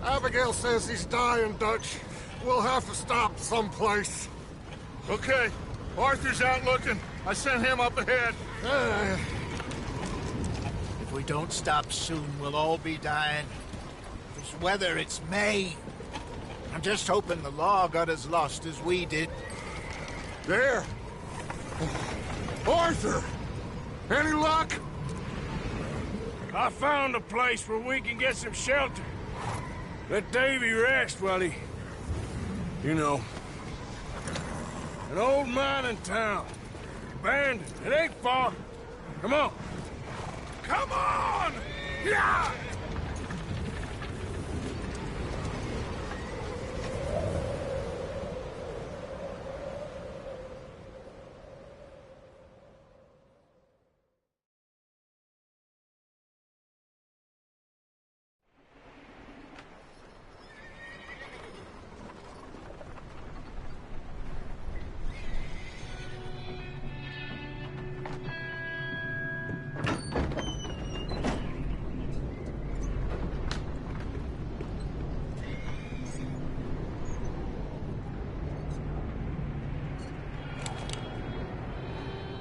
Abigail says he's dying, Dutch. We'll have to stop someplace. Okay. Arthur's out looking. I sent him up ahead. If we don't stop soon, we'll all be dying. This weather, it's May. I'm just hoping the law got as lost as we did. There! Arthur! Any luck? I found a place where we can get some shelter. Let Davy rest while he... You know. An old mining town. Abandoned. It ain't far. Come on. Come on! Yeah!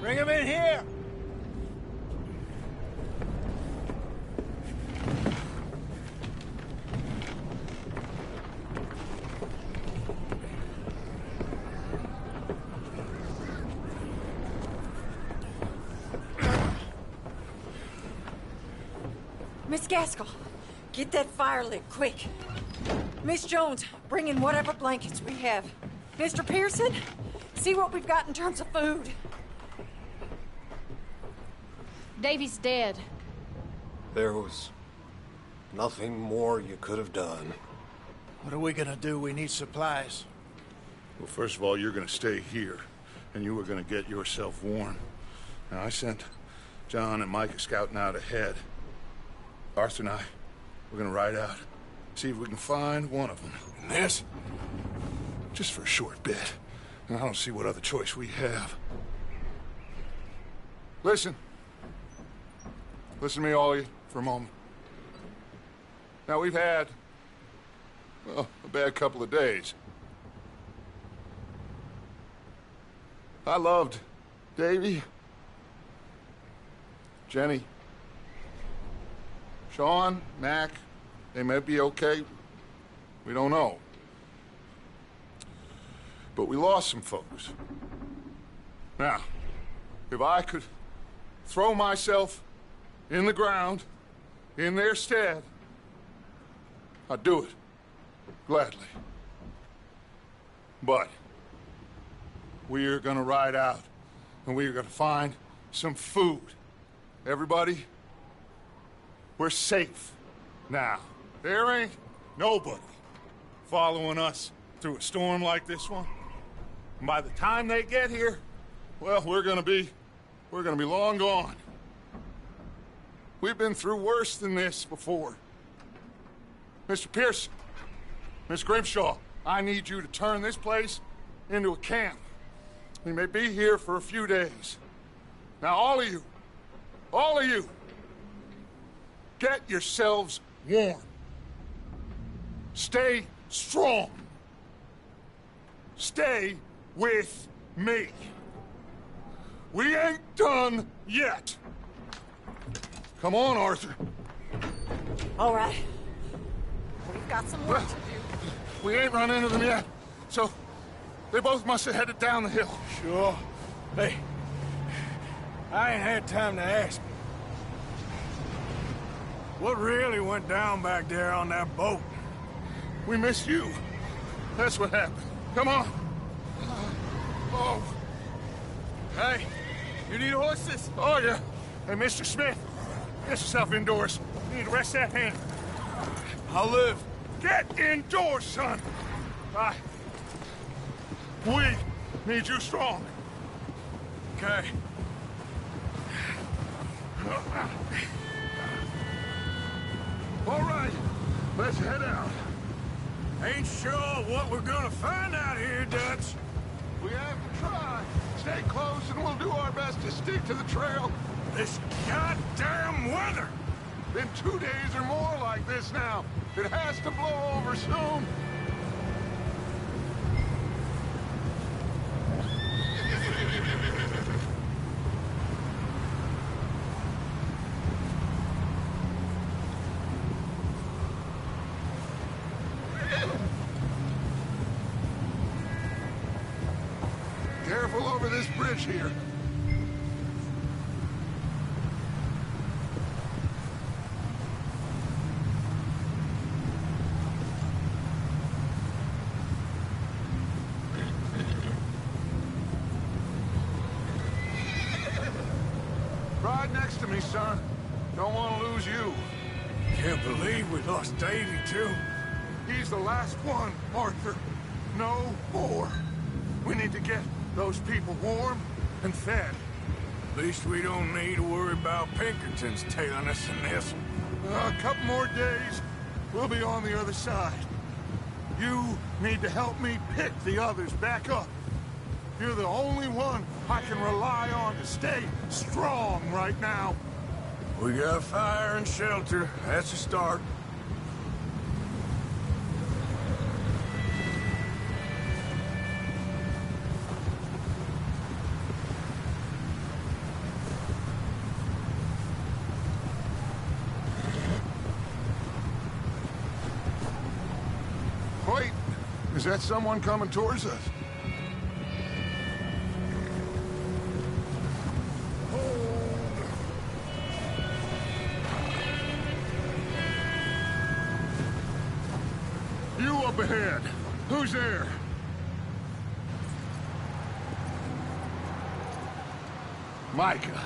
Bring him in here! Miss Gaskell, get that fire lit, quick. Miss Jones, bring in whatever blankets we have. Mr. Pearson, see what we've got in terms of food. Davy's dead. There was nothing more you could have done. What are we gonna do? We need supplies. Well, first of all, you're gonna stay here, and you were gonna get yourself warm. Now, I sent John and Micah scouting out ahead. Arthur and I, we're gonna ride out, see if we can find one of them. And this, just for a short bit. And I don't see what other choice we have. Listen. Listen to me, all of you, for a moment. Now, we've had, well, a bad couple of days. I loved Davy, Jenny, Sean, Mac. They may be okay. We don't know. But we lost some folks. Now, if I could throw myself in the ground, in their stead, I'd do it, gladly. But we're gonna ride out, and we're gonna find some food. Everybody, we're safe now. There ain't nobody following us through a storm like this one. And by the time they get here, well, we're gonna be long gone. We've been through worse than this before. Mr. Pearson, Miss Grimshaw, I need you to turn this place into a camp. We may be here for a few days. Now, all of you, get yourselves warm. Stay strong. Stay with me. We ain't done yet. Come on, Arthur. All right. We've got some work to do. We ain't run into them yet, so they both must have headed down the hill. Sure. Hey, I ain't had time to ask. What really went down back there on that boat? We missed you. That's what happened. Come on. Oh. Hey, you need horses? Oh, yeah. Hey, Mr. Smith, get yourself indoors. You need to rest that hand. I'll live. Get indoors, son. We need you strong. Okay. All right, let's head out. Ain't sure what we're gonna find out here, Dutch. We have to try. Stay close and we'll do our best to stick to the trail. This goddamn weather! Been 2 days or more like this now. It has to blow over soon. Careful over this bridge here. Ride next to me, son. Don't want to lose you. Can't believe we lost Davy, too. He's the last one, Arthur. No more. We need to get those people warm and fed. At least we don't need to worry about Pinkertons tailing us in this. A couple more days, we'll be on the other side. You need to help me pick the others back up. You're the only one I can rely on to stay strong right now. We got fire and shelter. That's a start. Wait, is that someone coming towards us? You up ahead. Who's there? Micah.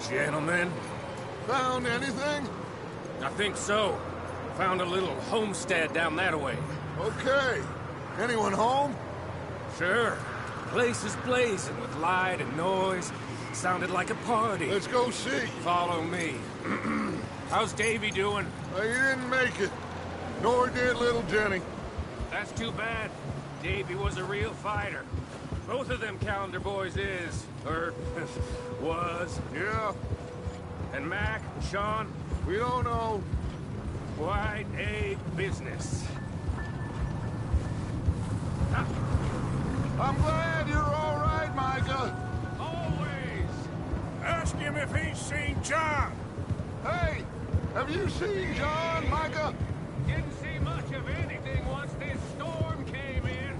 Gentlemen, Found anything? I think so. Found a little homestead down that way. Okay. Anyone home? Sure. Place is blazing with light and noise. Sounded like a party. Let's go see. Follow me. How's Davy doing? He didn't make it. Nor did little Jenny. That's too bad. Davy was a real fighter. Both of them Calendar boys is, or was. Yeah, And Mac and Sean, we don't know. quite a business. I'm glad you're all right, Micah. Always. Ask him if he's seen John. Hey, have you seen John, Micah? Didn't see much of anything once this storm came in.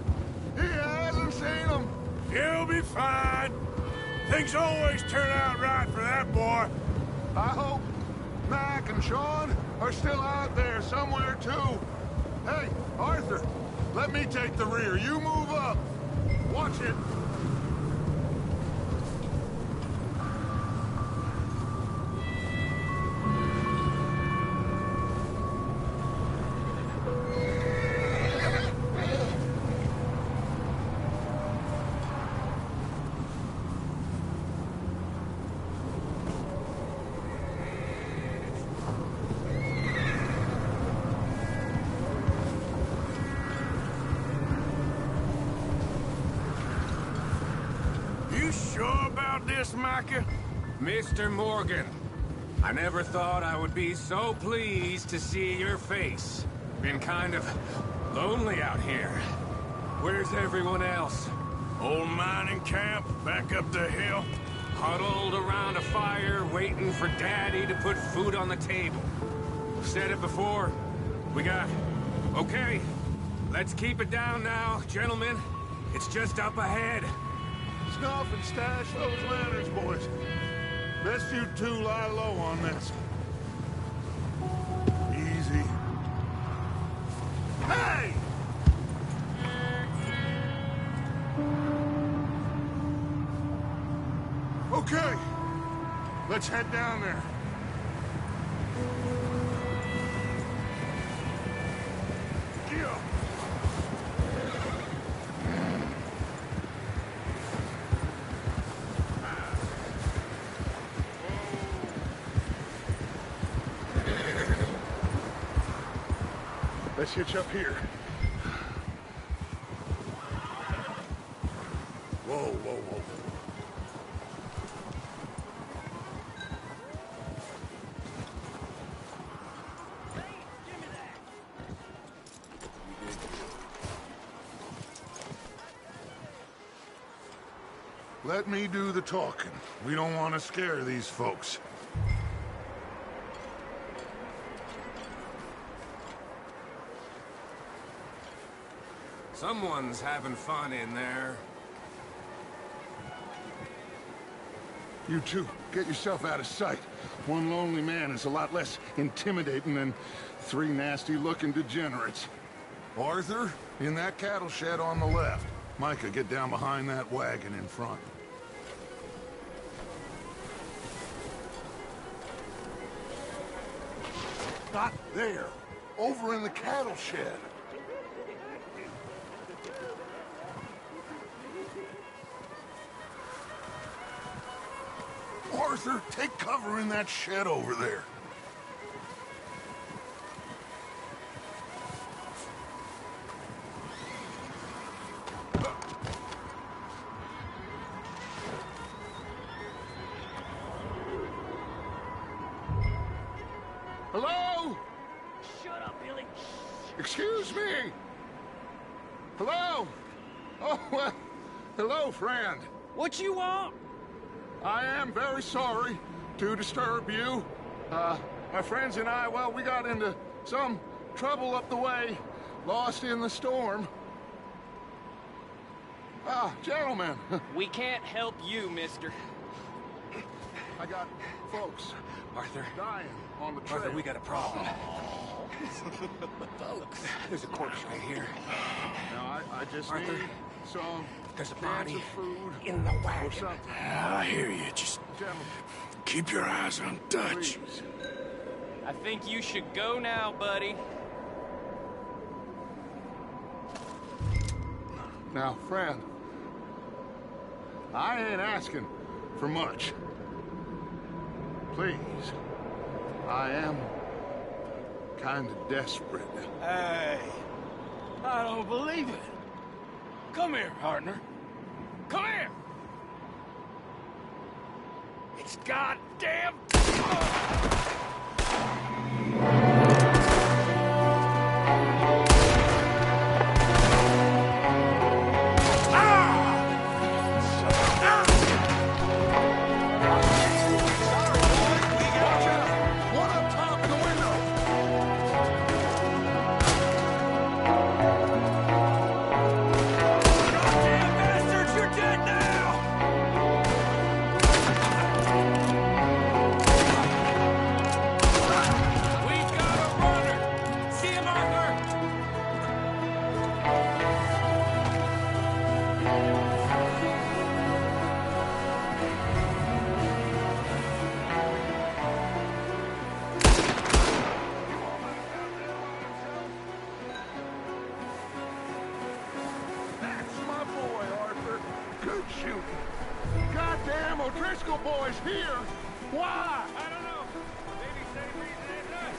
He hasn't seen him. He'll be fine. Things always turn out right for that boy. I hope Mac and Sean are still out there somewhere, too. Hey, Arthur, let me take the rear. You move up. Watch it. You sure about this, Micah? Mr. Morgan, I never thought I would be so pleased to see your face. Been kind of lonely out here. Where's everyone else? Old mining camp back up the hill. Huddled around a fire, waiting for Daddy to put food on the table. Said it before. We got... Okay, let's keep it down now, gentlemen. It's just up ahead. Snuff and stash those lanterns, boys. Best you two lie low on this. Easy. Hey! Okay. Let's head down there. Yeah. Let's hitch up here. Whoa, whoa, whoa. let me do the talking. We don't want to scare these folks. Someone's having fun in there. You two, get yourself out of sight. One lonely man is a lot less intimidating than 3 nasty-looking degenerates. Arthur, in that cattle shed on the left. Micah, get down behind that wagon in front. Not there. Over in the cattle shed. Arthur, take cover in that shed over there. Hello? Shut up, Billy. Excuse me. Hello? Oh, well, hello, friend. What you want? I am very sorry to disturb you. My friends and I, well, we got into some trouble up the way, lost in the storm. Gentlemen. We can't help you, mister. I got folks Arthur. dying on the trail. Arthur, we got a problem. Folks, there's a corpse right here. Now, I just Arthur, need some there's a cans body of food in the or wagon. something. I hear you. Just Gentlemen, keep your eyes on Dutch. please. I think you should go now, buddy. Now, friend, I ain't asking for much. Please, I am kind of desperate. Hey, I don't believe it. Come here, partner. Come here. It's goddamn. One up top in the window. Goddamn bastards, you're dead now! We've got a runner! See him, Arthur! That's my boy, Arthur. Good shooting. Goddamn O'Driscoll boy's here. Why? I don't know. Maybe same reason as us.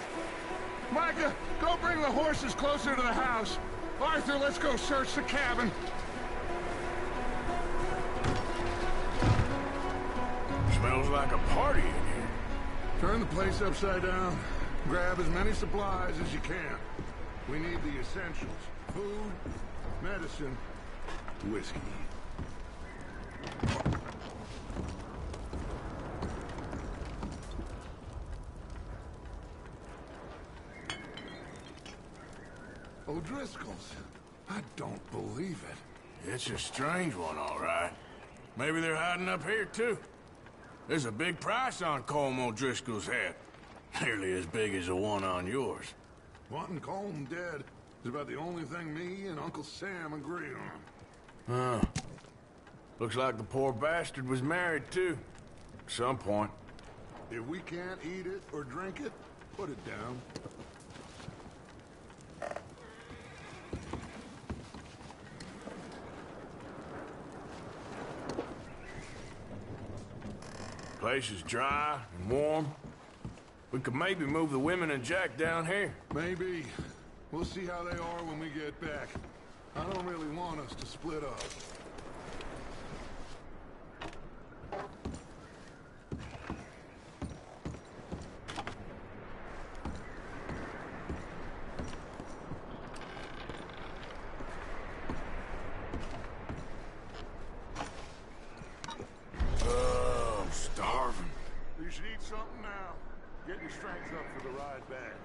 Micah, go bring the horses closer to the house. Arthur, let's go search the cabin. Smells like a party in here. Turn the place upside down. Grab as many supplies as you can. We need the essentials. Food, medicine, whiskey. O'Driscoll's. I don't believe it. It's a strange one, all right. Maybe they're hiding up here, too. There's a big price on Colm O'Driscoll's head. Nearly as big as the one on yours. Wanting Colm dead is about the only thing me and Uncle Sam agree on. Huh. Looks like the poor bastard was married, too. At some point. If we can't eat it or drink it, put it down. Place is dry and warm. We could maybe move the women and Jack down here. Maybe. We'll see how they are when we get back. I don't really want us to split up. should eat something now. Get your strength up for the ride back.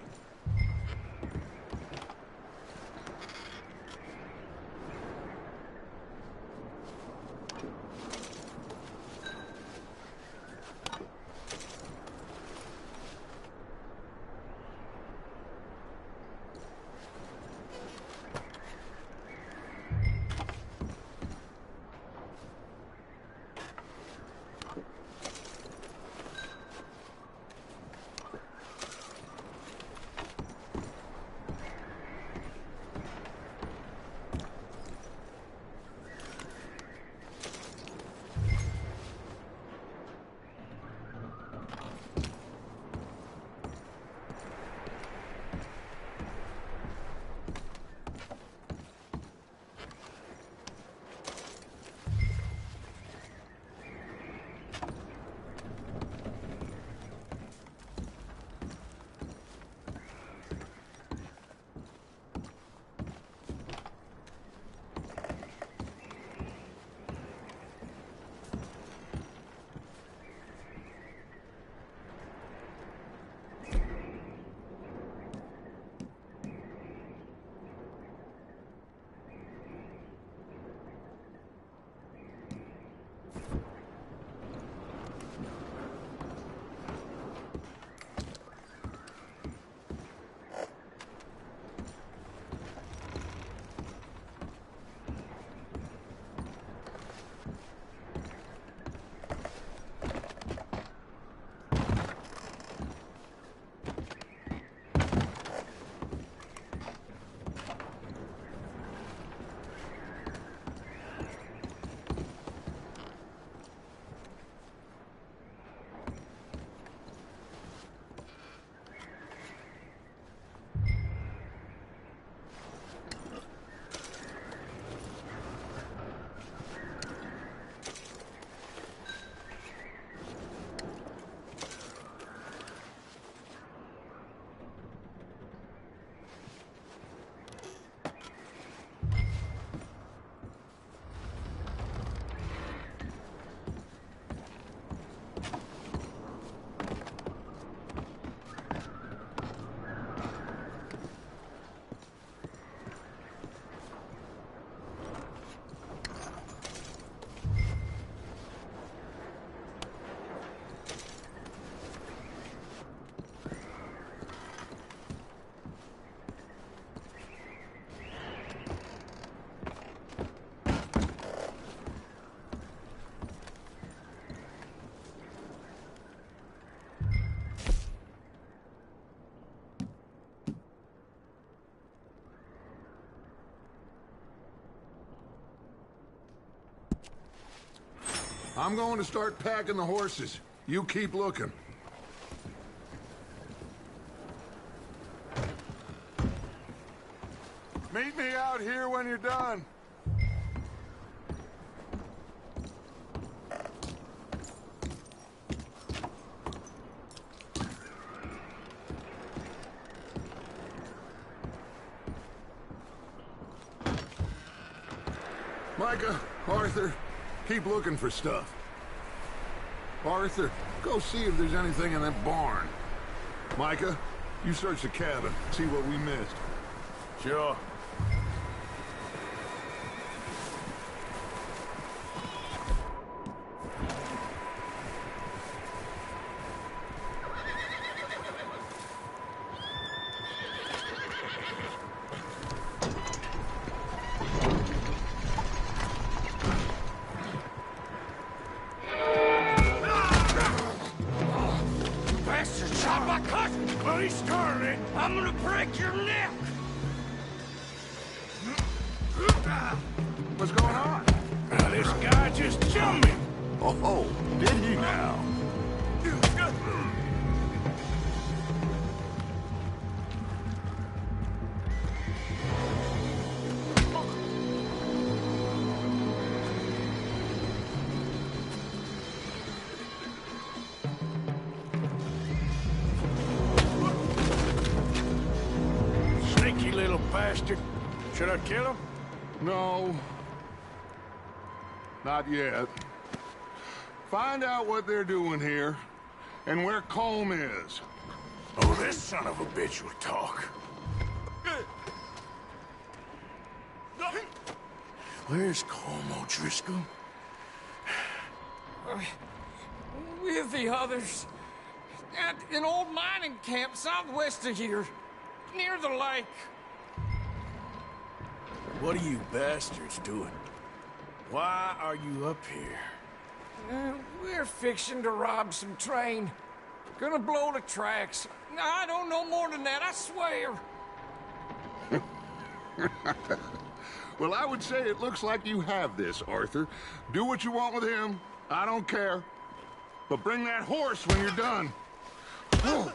I'm going to start packing the horses. You keep looking. Meet me out here when you're done. Micah, Arthur, keep looking for stuff. Arthur, go see if there's anything in that barn. Micah, you search the cabin, see what we missed. Sure. I'm gonna break your neck! What's going on? Now, this guy just jumped me! Oh, did he now? Sneaky little bastard. Should I kill him? No. Not yet. Find out what they're doing here, and where Colm is. Oh, this son of a bitch will talk. Where's Colm O'Driscoll? With the others. At an old mining camp southwest of here. Near the lake. What are you bastards doing? Why are you up here? We're fixing to rob some train. Gonna blow the tracks. I don't know more than that, I swear. Well, I would say it looks like you have this, Arthur. Do what you want with him. I don't care. But bring that horse when you're done. Oh.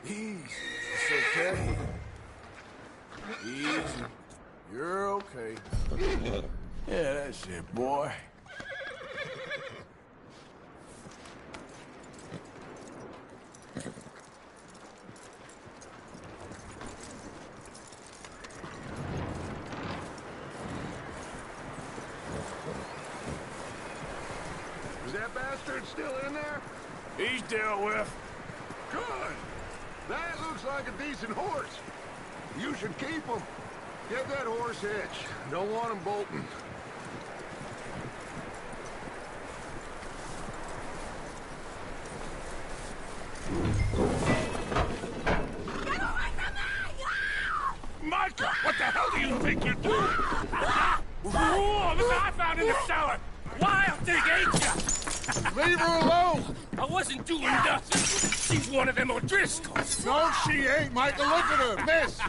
Easy. It's okay. Easy. You're okay. Yeah, that's it, boy. Is that bastard still in there? He's dealt with. Good. That looks like a decent horse. You should keep him. Get that horse hitched. Don't want him bolting. Micah, what the hell do you think you're doing? Whoa, look what I found in the cellar. Wild thing, ain't ya? Leave her alone! I wasn't doing nothing. She's one of them O'Driscolls. No, she ain't, Micah. Look at her. Miss,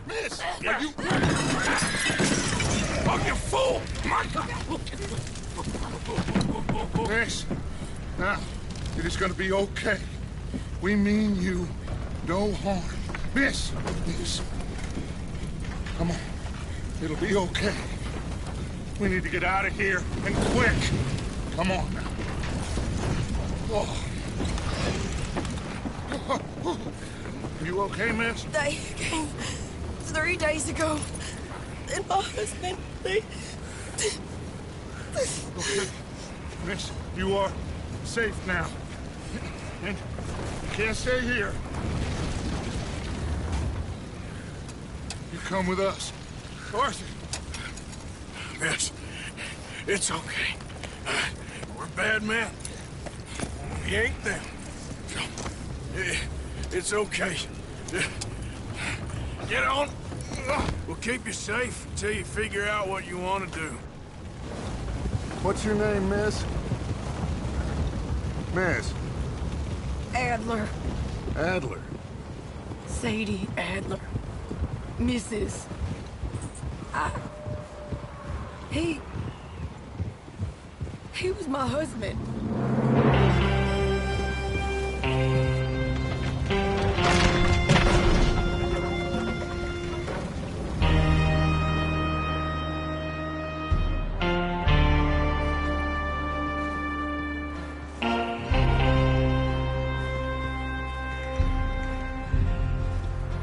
are you... Oh, you fool! Micah! Miss, now, it is gonna be okay. We mean you no harm. Miss. Come on. It'll be okay. We need to get out of here, and quick. Come on now. Oh. You okay, miss? They came 3 days ago. And my husband, they... Okay. Miss, you are safe now. And you can't stay here. You come with us. Arthur. Miss, it's okay. We're bad men. We ain't them. It's okay. Get on. We'll keep you safe until you figure out what you want to do. What's your name, miss? Miss. Adler. Adler. Sadie Adler. Mrs. He was my husband.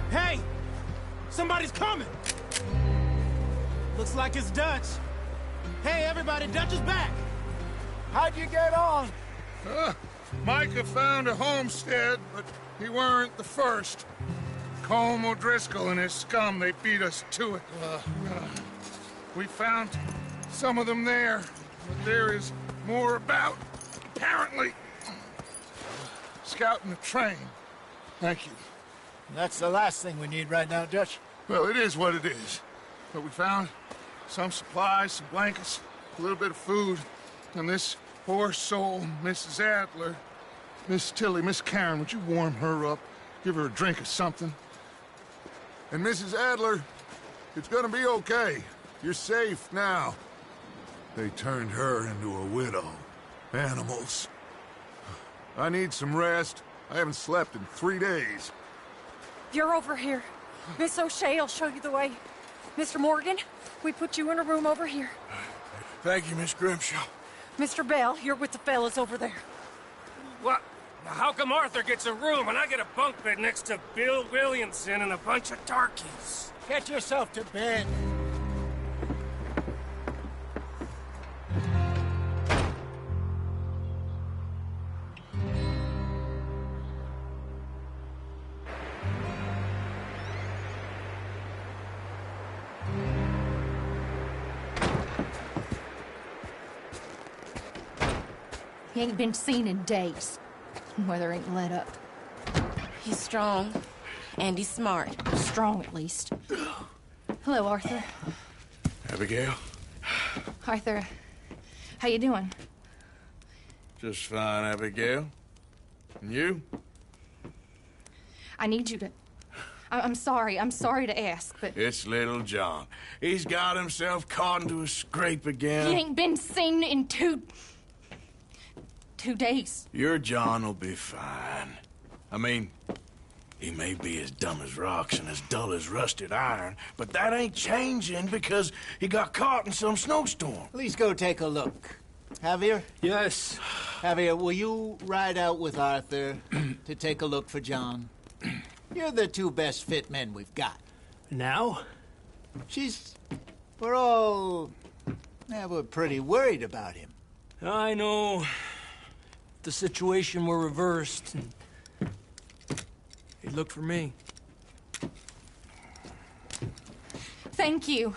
Hey! Somebody's coming! Looks like it's Dutch. Hey, everybody, Dutch is back! How'd you get on? Micah found a homestead, but he weren't the first. Colm O'Driscoll and his scum, they beat us to it. We found some of them there, but there is more about, apparently. Scouting the train. Thank you. That's the last thing we need right now, Dutch. Well, it is what it is. But we found some supplies, some blankets, a little bit of food, and this poor soul, Mrs. Adler, Miss Tilly, Miss Karen, would you warm her up? Give her a drink or something? And Mrs. Adler, it's gonna be okay. You're safe now. They turned her into a widow. Animals. I need some rest. I haven't slept in 3 days. You're over here. Miss O'Shea will show you the way. Mr. Morgan, we put you in a room over here. Thank you, Miss Grimshaw. Mr. Bell, you're with the fellas over there. What? How come Arthur gets a room and I get a bunk bed next to Bill Williamson and a bunch of darkies? Get yourself to bed. He ain't been seen in days. Weather ain't let up. He's strong, and he's smart. Strong, at least. Hello, Arthur. Abigail? Arthur, how you doing? Just fine, Abigail. And you? I need you to... I'm sorry to ask, but... It's little John. He's got himself caught into a scrape again. He ain't been seen in 2 days. Your John will be fine. I mean, he may be as dumb as rocks and as dull as rusted iron, but that ain't changing because he got caught in some snowstorm. Please go take a look. Javier? Yes. Javier, will you ride out with Arthur to take a look for John? You're the 2 best fit men we've got. Now? We're pretty worried about him. I know. The situation were reversed. He'd look for me. Thank you.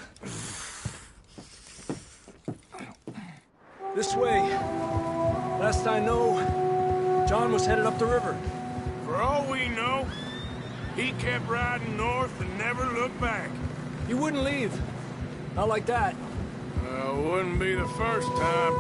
This way. Last I know, John was headed up the river. For all we know, he kept riding north and never looked back. He wouldn't leave. Not like that. Wouldn't be the first time.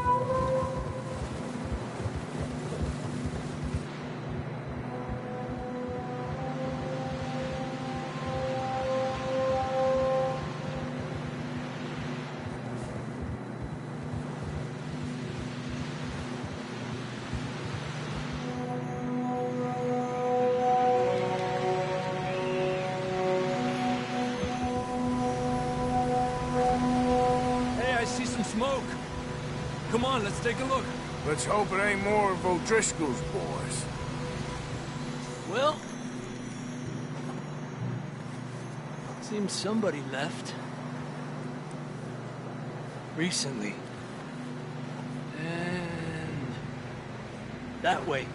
Smoke. Come on, let's take a look. Let's hope it ain't more of O'Driscoll's boys. Well, seems somebody left. Recently. And that way.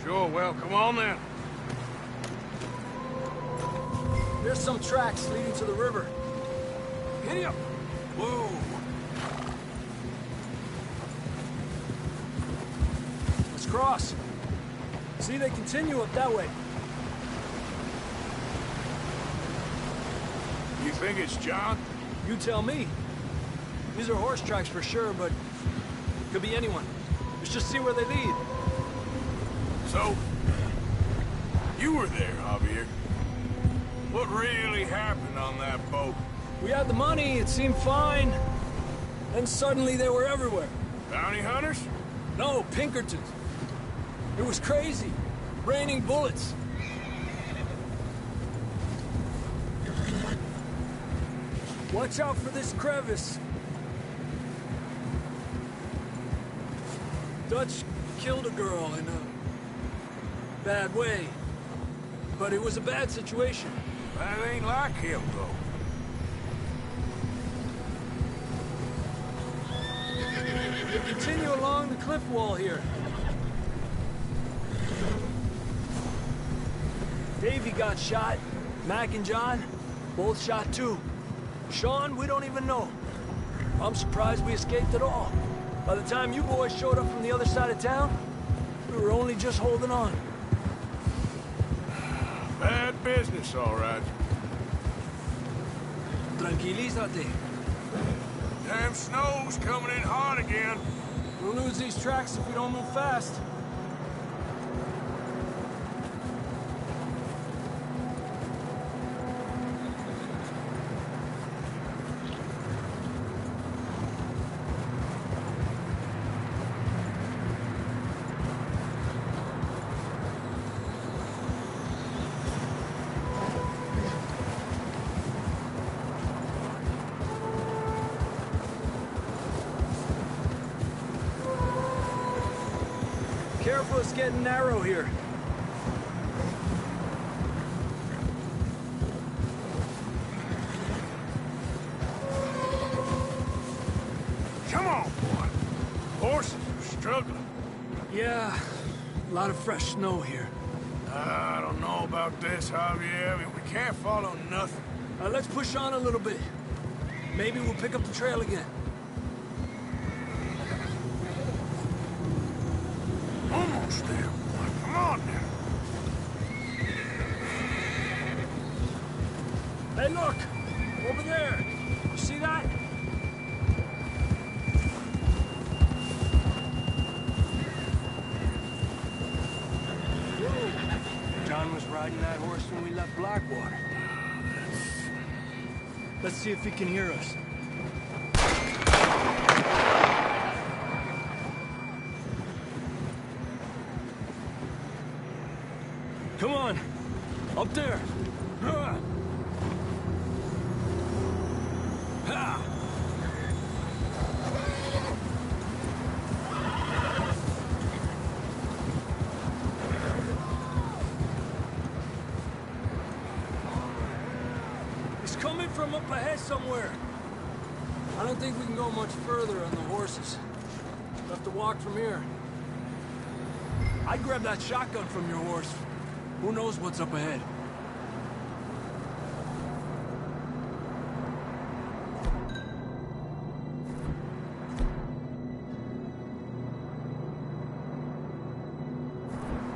Sure, well, come on then. There's some tracks leading to the river. Giddy up. Whoa. Cross. See, they continue up that way. You think it's John? You tell me. These are horse tracks for sure, but could be anyone. Let's just see where they lead. So, you were there, Javier. What really happened on that boat? We had the money, it seemed fine. Then suddenly they were everywhere. Bounty hunters? No, Pinkertons. It was crazy. Raining bullets. Watch out for this crevice. Dutch killed a girl in a bad way. But it was a bad situation. That ain't like him, though. We continue along the cliff wall here. Davey got shot. Mac and John, both shot too. Sean, we don't even know. I'm surprised we escaped at all. By the time you boys showed up from the other side of town, we were only just holding on. Bad business, all right. Tranquilízate. Damn snow's coming in hard again. We'll lose these tracks if we don't move fast. Careful, it's getting narrow here. Come on, boy. Horses are struggling. Yeah, a lot of fresh snow here. I don't know about this, Javier. I mean, we can't follow nothing. Let's push on a little bit. Maybe we'll pick up the trail again. Almost there, boy. Come on now. Hey, look! Over there! You see that? John was riding that horse when we left Blackwater. Let's see if he can hear us. Come on! Up there! Ha! He's coming from up ahead somewhere. I don't think we can go much further on the horses. We'll have to walk from here. I'd grab that shotgun from your horse. Who knows what's up ahead?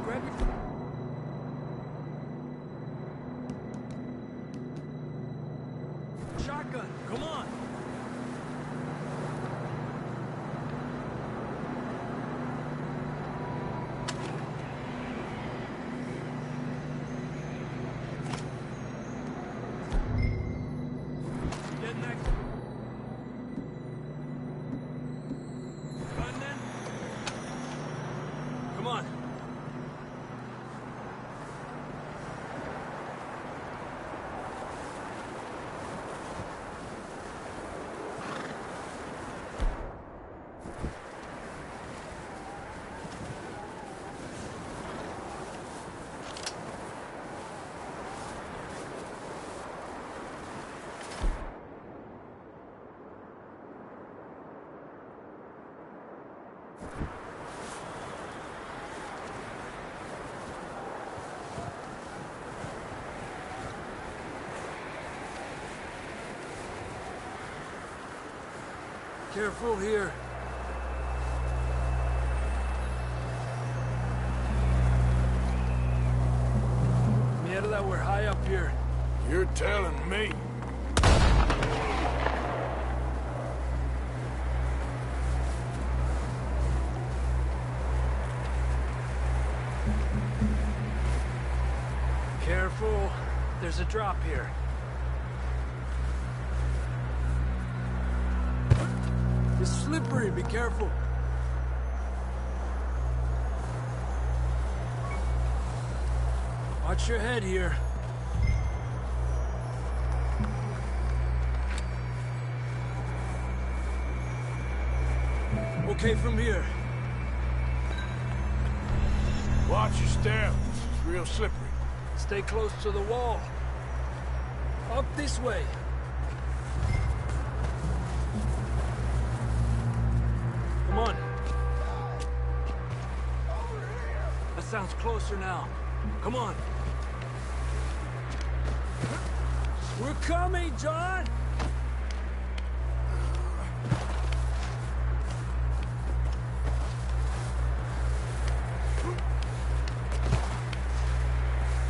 Grab your... shotgun, come on! Get next. Gun then. Come on. Careful here. Mierda, we're high up here. You're telling me. Careful. There's a drop here. It's slippery, be careful. Watch your head here. Okay from here. Watch your step. It's real slippery. Stay close to the wall. Up this way. Come on. That sounds closer now. Come on. We're coming, John!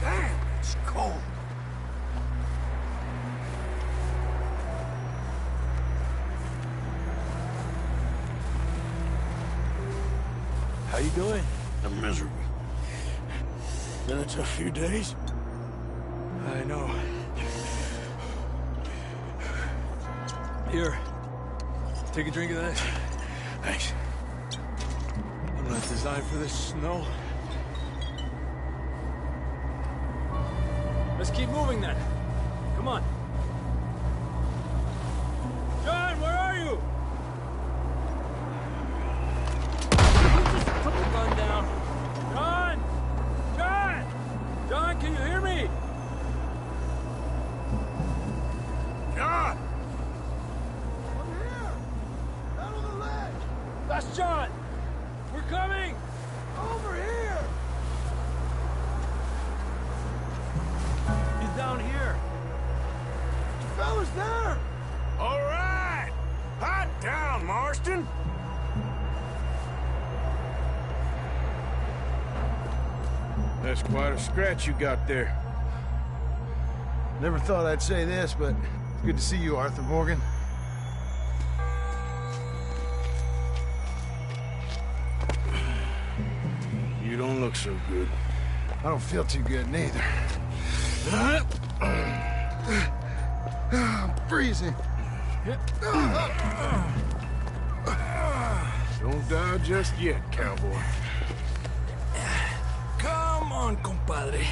Damn, it's cold. How you doing? I'm miserable. Been a tough few days. I know. Here. Take a drink of this. Thanks. I'm not designed for this snow. Let's keep moving then. Come on. John, where are you? Just put the gun down. John! John! John, can you hear me? John! I'm here! Out on the ledge! That's John! We're coming! Over here! He's down here. The fella's there! All right! Hot down, Marston! That's quite a scratch you got there. Never thought I'd say this, but it's good to see you, Arthur Morgan. You don't look so good. I don't feel too good, neither. I'm freezing. Don't die just yet, cowboy. Come on, compadre.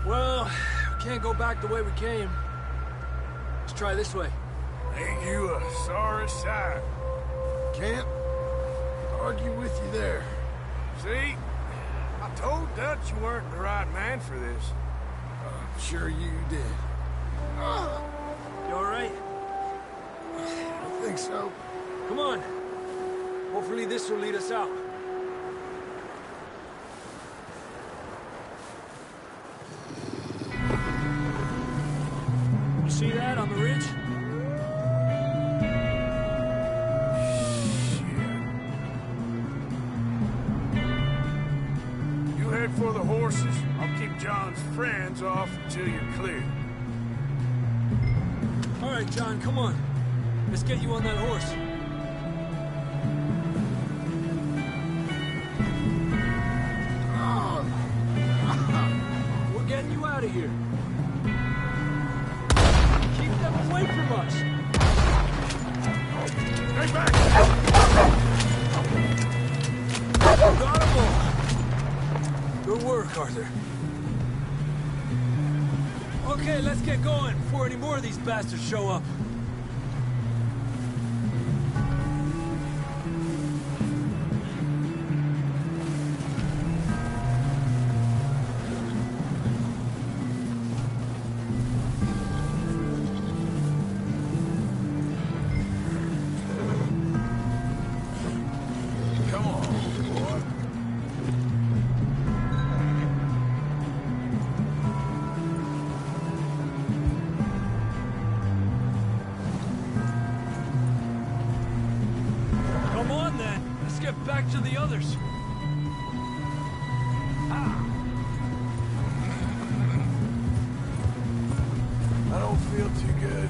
Well, we can't go back the way we came. Let's try this way. Ain't you a sorry sight? Can't argue with you there. See? I told Dutch you weren't the right man for this. I'm sure you did. You all right? I think so. Come on. Hopefully this will lead us out. You see that on the ridge? You head for the horses. I'll keep John's friends off until you're clear. All right, John, come on. Let's get you on that horse. We're getting you out of here. Keep them away from us. Stay back! Got them all. Good work, Arthur. Okay, let's get going before any more of these bastards show up. Come on, boy. Come on, then. Let's get back to the others. I don't feel too good.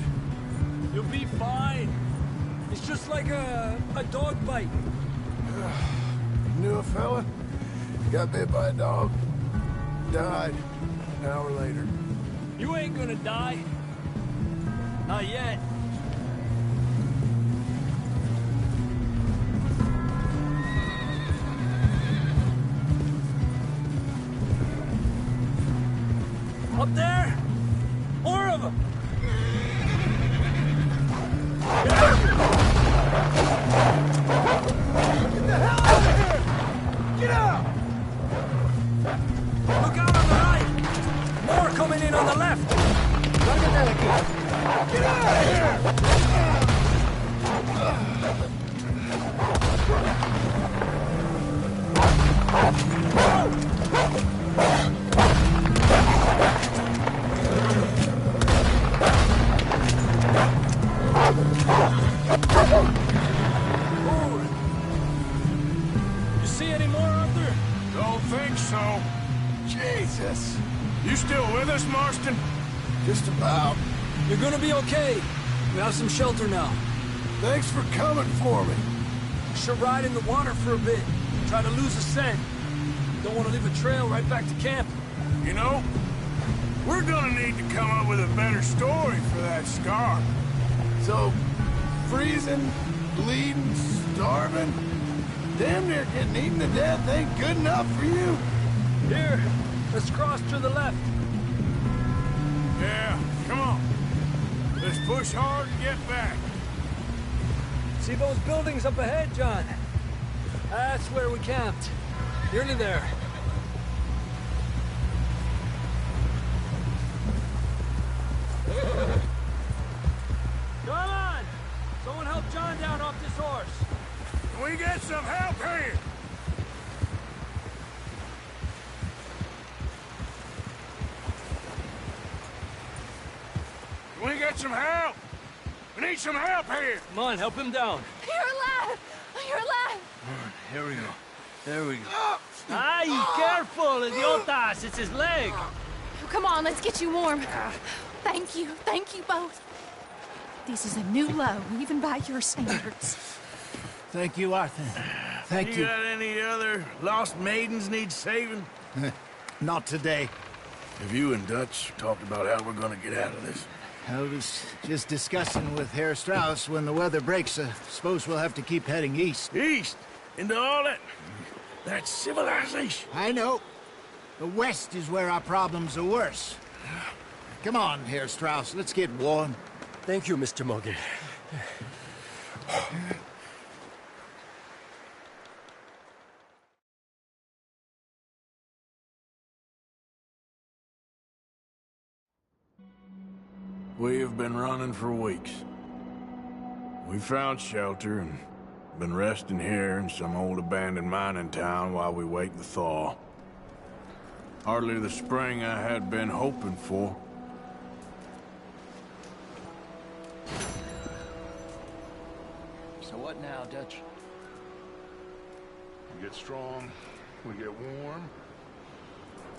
You'll be fine. It's just like a dog bite. Knew a fella? Got bit by a dog. Died an hour later. You ain't gonna die. Not yet. Up there? More of them! Get the hell out of here! Get out! Look out on the right! More coming in on the left! Get out of here! You see any more, Arthur? Don't think so. Jesus! You still with us, Marston? Just about. You're gonna be okay. We have some shelter now. Thanks for coming for me. Should ride in the water for a bit. Try to lose a scent. Don't want to leave a trail right back to camp. You know, we're gonna need to come up with a better story for that scar. So, freezing, bleeding, starving, damn near getting eaten to death ain't good enough for you? Here, let's cross to the left. Yeah, come on. Let's push hard and get back. See those buildings up ahead, John? That's where we camped. Nearly there. Come on! Someone help John down off this horse. Can we get some help here? Can we get some help? We need some help here. Come on, help him down. You're alive! You're alive! Here we go. There we go. Ay, careful, idiotas! It's his leg! Come on, let's get you warm. Thank you both. This is a new low, even by your standards. Thank you, Arthur. Thank you. got any other lost maidens need saving? Not today. Have you and Dutch talked about how we're gonna get out of this? I was just discussing with Herr Strauss when the weather breaks. Suppose we'll have to keep heading east. East? Into all that civilization. I know. The west is where our problems are worse. Come on, Herr Strauss, let's get warm. Thank you, Mr. Morgan. We have been running for weeks. We found shelter and been resting here in some old abandoned mining town while we wait the thaw. Hardly the spring I had been hoping for. So what now, Dutch? We get strong, we get warm,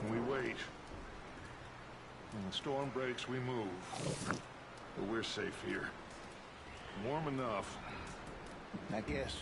and we wait. When the storm breaks, we move. But we're safe here. Warm enough. I guess.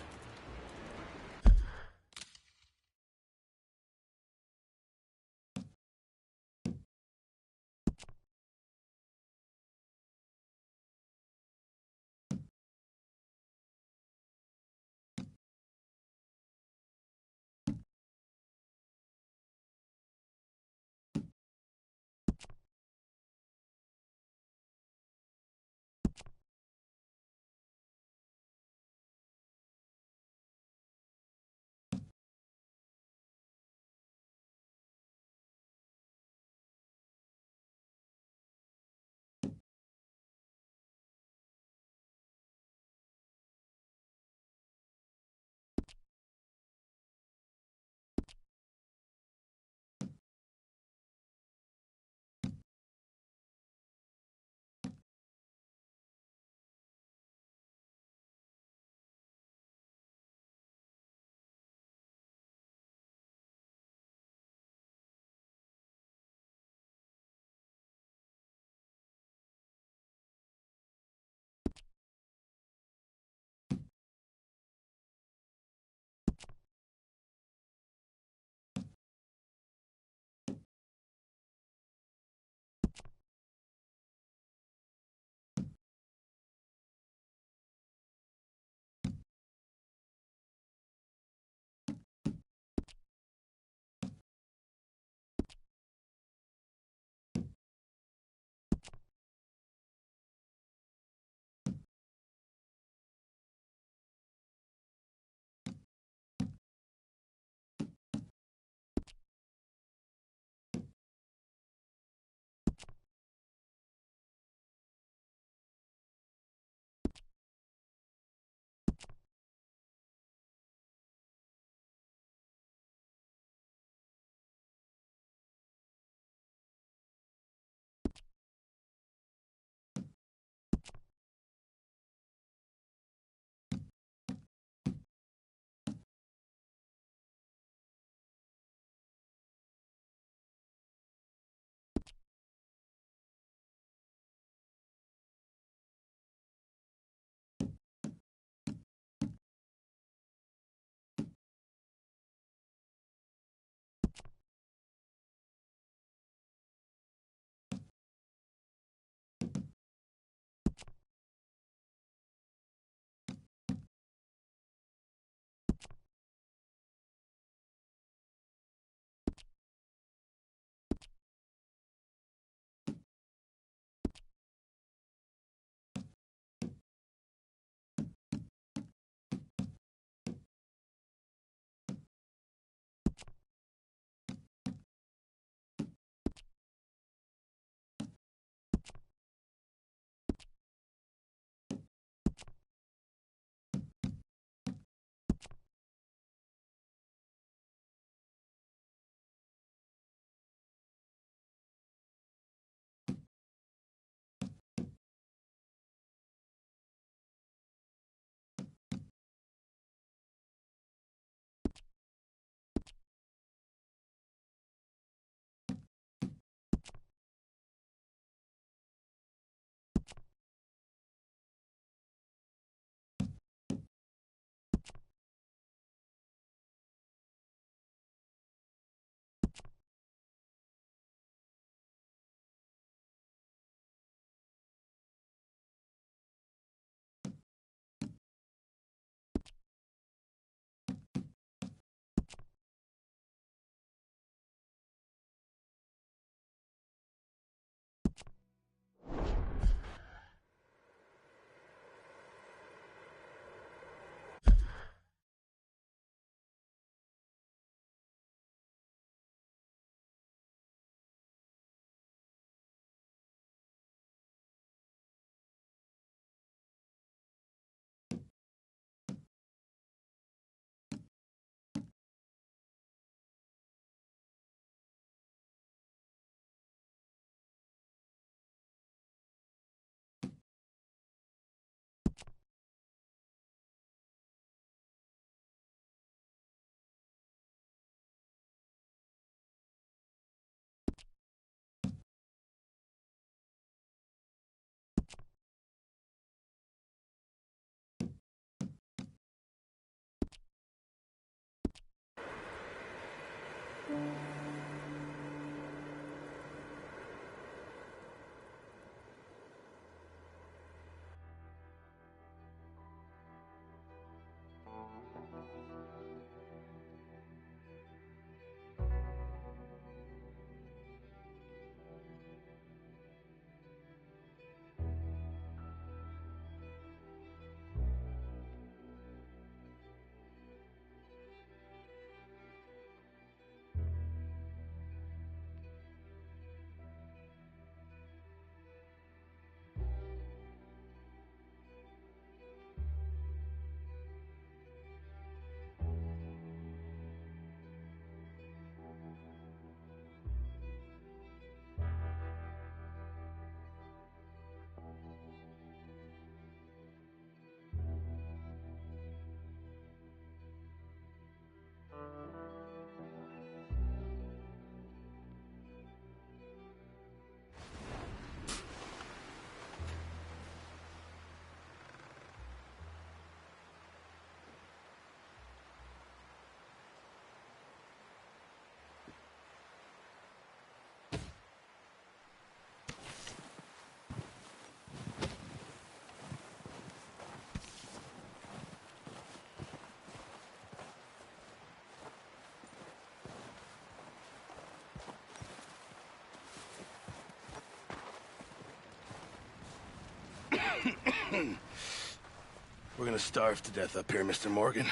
We're gonna starve to death up here, Mr. Morgan.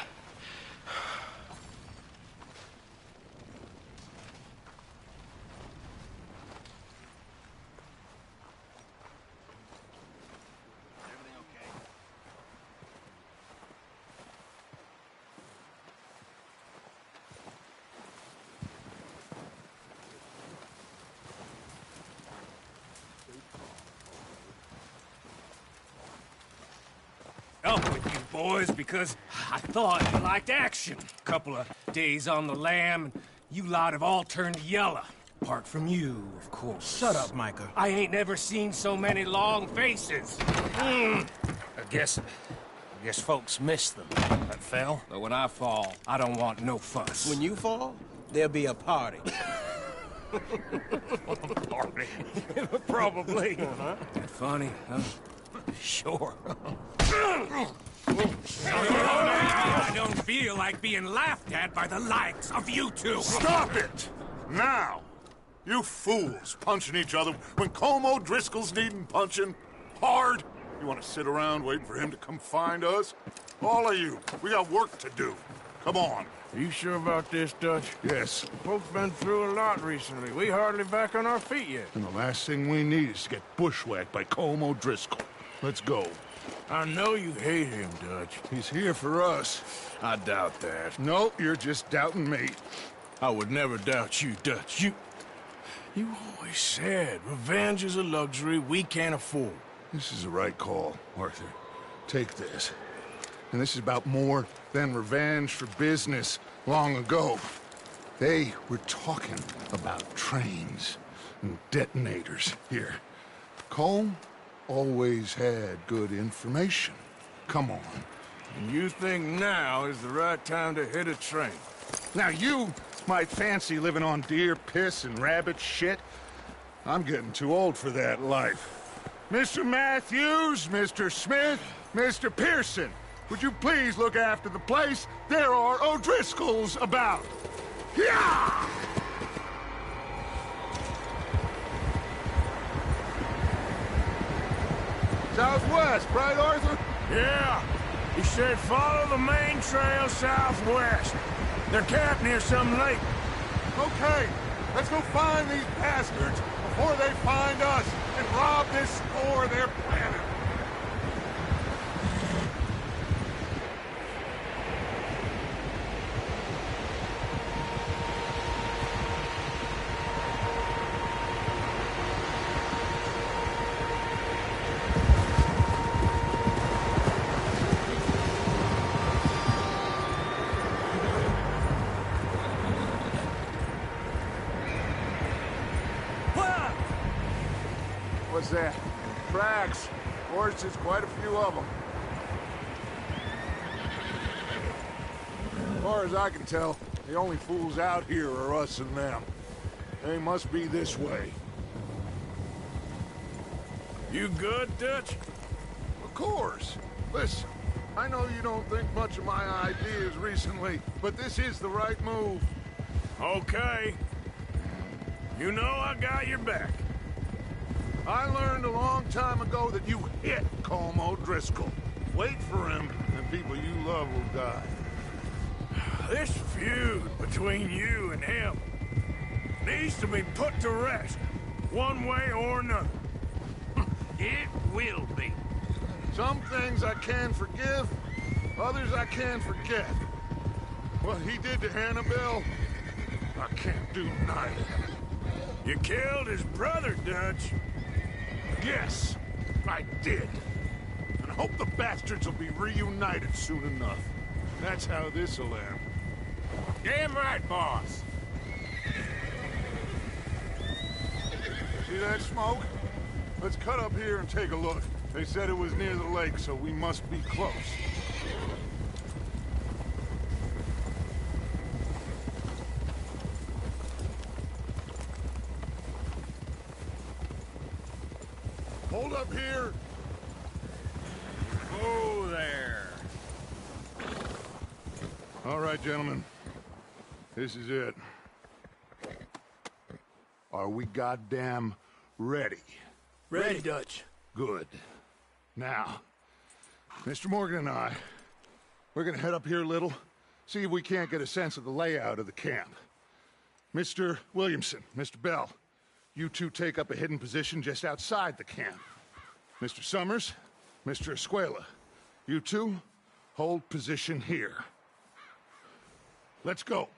Up with you boys because I thought you liked action. Couple of days on the lam, and you lot have all turned yellow. Apart from you, of course. Shut up, Micah. I ain't never seen so many long faces. I guess folks miss them. That fell. But when I fall, I don't want no fuss. When you fall, there'll be a party. Party? Probably. That funny, huh? Sure. I don't feel like being laughed at by the likes of you two. Stop it! Now! You fools punching each other when Colm O'Driscoll's needing punching. Hard! You want to sit around waiting for him to come find us? All of you, we got work to do. Come on. Are you sure about this, Dutch? Yes. Folks been through a lot recently. We hardly back on our feet yet. And the last thing we need is to get bushwhacked by Colm O'Driscoll. Let's go. I know you hate him, Dutch. He's here for us. I doubt that. No, you're just doubting me. I would never doubt you, Dutch. You always said revenge is a luxury we can't afford. This is the right call, Arthur. Take this. And this is about more than revenge for business long ago. They were talking about trains and detonators here. Colm always had good information. Come on. And you think now is the right time to hit a train? Now you might fancy living on deer piss and rabbit shit. I'm getting too old for that life. Mr. Matthews, Mr. Smith, Mr. Pearson, would you please look after the place? There are O'Driscolls about. Yeah! Southwest, right, Arthur? Yeah. He said follow the main trail southwest. They're camped near some lake. Okay, let's go find these bastards before they find us and rob this store they're planning. What's that? Tracks. Horses, quite a few of them. As far as I can tell, The only fools out here are us and them. They must be this way. You good, Dutch? Of course. Listen, I know you don't think much of my ideas recently, but this is the right move. Okay. You know I got your back. I learned a long time ago that you hit Colm O'Driscoll. Wait for him, and people you love will die. This feud between you and him needs to be put to rest, one way or another. It will be. Some things I can forgive, others I can't forget. What he did to Annabelle, I can't do neither. You killed his brother, Dutch. Yes, I did. And I hope the bastards will be reunited soon enough. That's how this'll end. Damn right, boss. See that smoke? Let's cut up here and take a look. They said it was near the lake, so we must be close. Hold up here. Oh, there. All right, gentlemen. This is it. Are we goddamn ready? Ready, Dutch. Good. Now, Mr. Morgan and I, we're gonna head up here a little, see if we can't get a sense of the layout of the camp. Mr. Williamson, Mr. Bell, you two take up a hidden position just outside the camp. Mr. Summers, Mr. Escuela, you two hold position here. Let's go.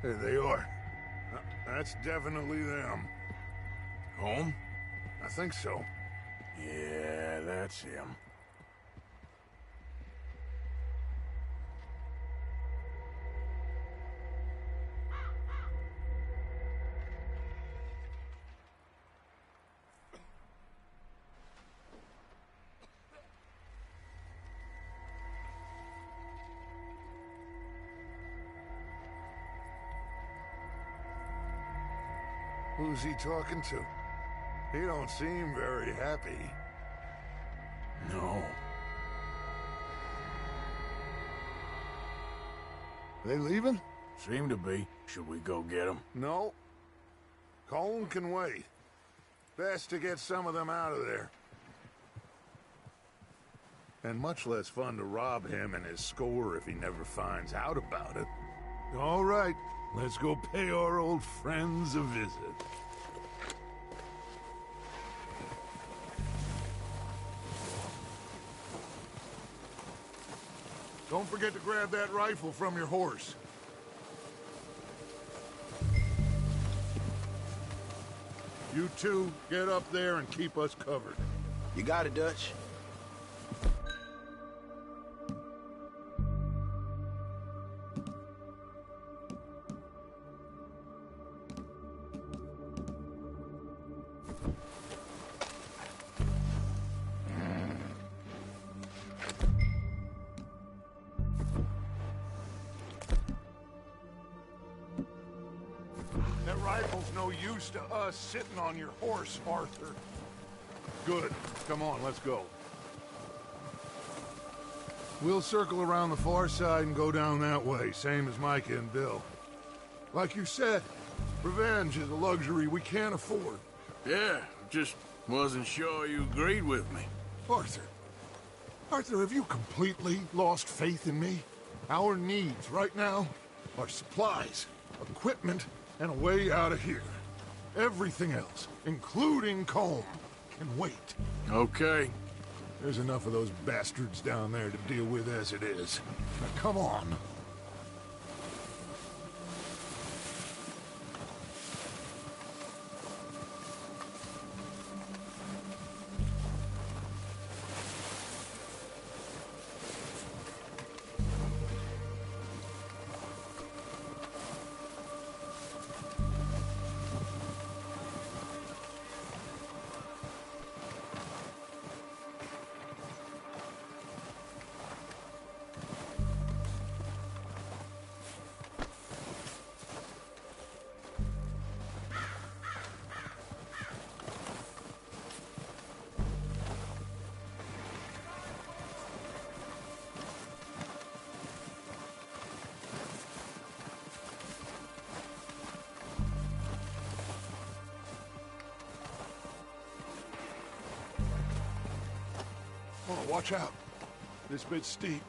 There they are. That's definitely them. Home? I think so. Yeah, that's him. Who's he talking to? He don't seem very happy. No. They leaving? Seem to be. Should we go get them? No. Colm can wait. Best to get some of them out of there. And much less fun to rob him and his score if he never finds out about it. All right, let's go pay our old friends a visit. Don't forget to grab that rifle from your horse. You two, get up there and keep us covered. You got it, Dutch. That rifle's no use to us sitting on your horse, Arthur. Good. Come on, let's go. We'll circle around the far side and go down that way, same as Micah and Bill. Like you said, revenge is a luxury we can't afford. Yeah, just wasn't sure you agreed with me. Arthur, have you completely lost faith in me? Our needs right now are supplies, equipment, and a way out of here. Everything else, including Colm, can wait. Okay. There's enough of those bastards down there to deal with as it is. Now, come on. Oh, watch out. This bit's steep.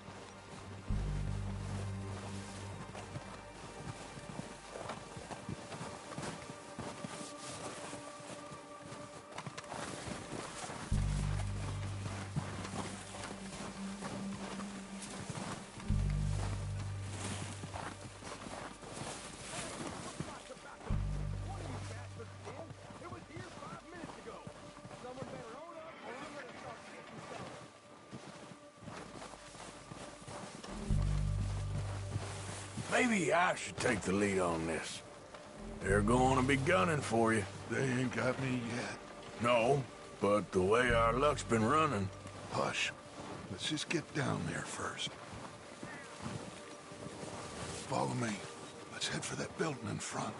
Maybe I should take the lead on this. They're going to be gunning for you. They ain't got me yet. No, but the way our luck's been running... Hush. Let's just get down there first. Follow me. Let's head for that building in front.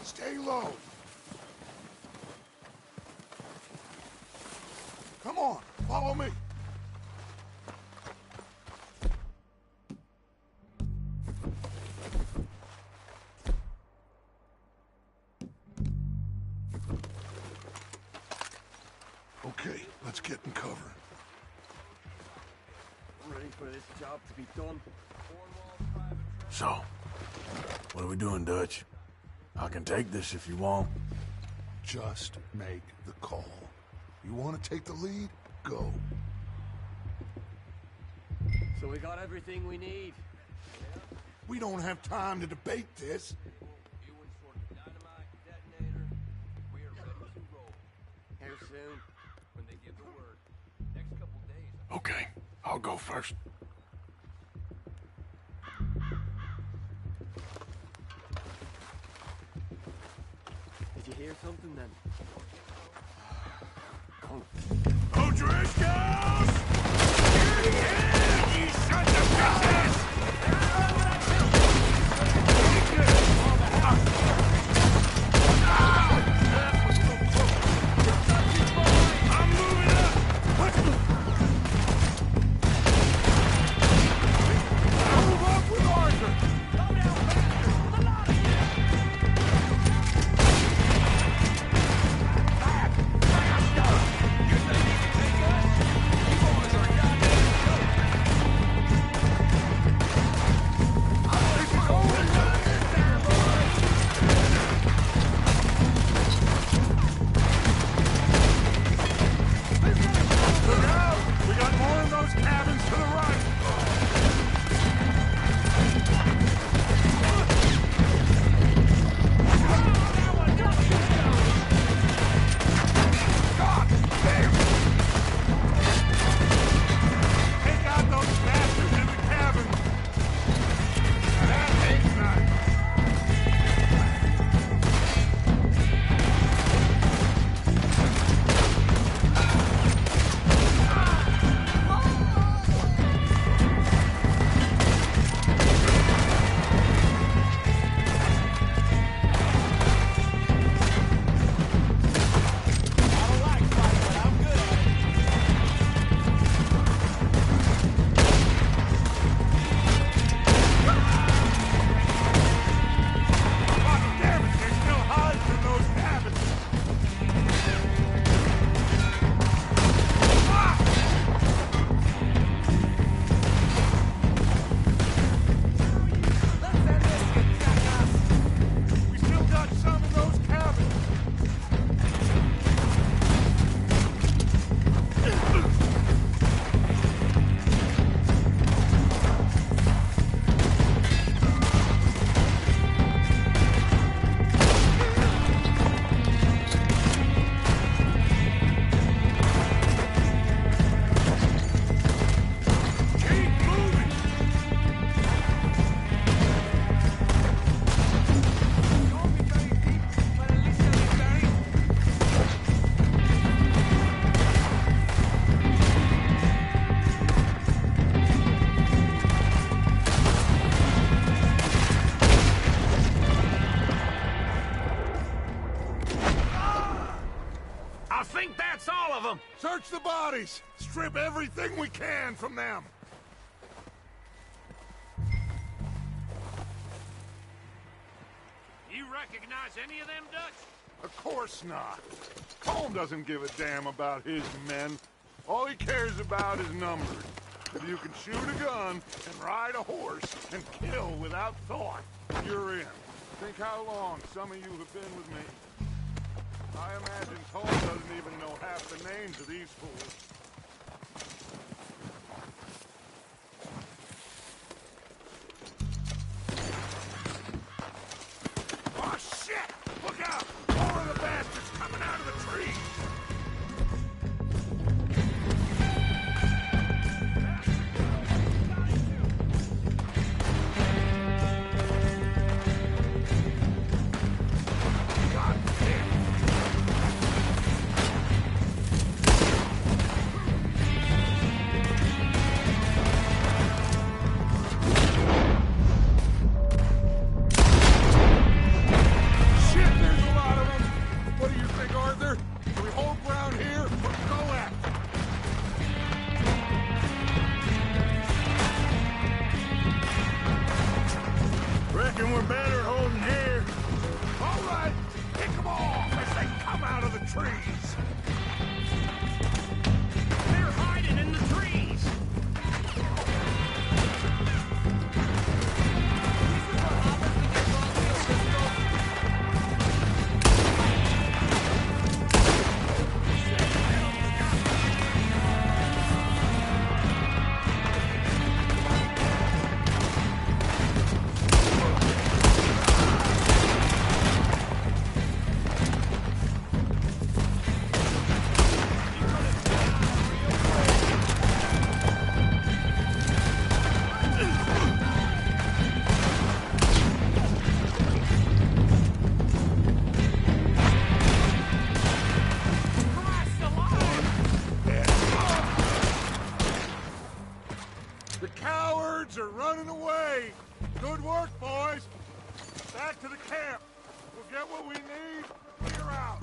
Stay low. Come on, follow me. Okay, let's get in cover. Ready for this job to be done. So, what are we doing, Dutch? I can take this if you want. Just make the call. You want to take the lead? Go. So we got everything we need. We don't have time to debate this. Here soon, when they give the word. Next couple days. Okay, I'll go first. Did you hear something then? O'Driscolls! You sons of bitches! I'm moving up! Move up with Arthur! Slow down, faster! With a lot of you! think that's all of them! Search the bodies! Strip everything we can from them! You recognize any of them, Dutch? Of course not. Colm doesn't give a damn about his men. All he cares about is numbers. If you can shoot a gun and ride a horse and kill without thought, you're in. Think how long some of you have been with me. I imagine Colm doesn't even know half the names of these fools. Oh, shit! Look out! More of the bastards coming out of the trees! Are running away. Good work, boys. Back to the camp. We'll get what we need. Clear out.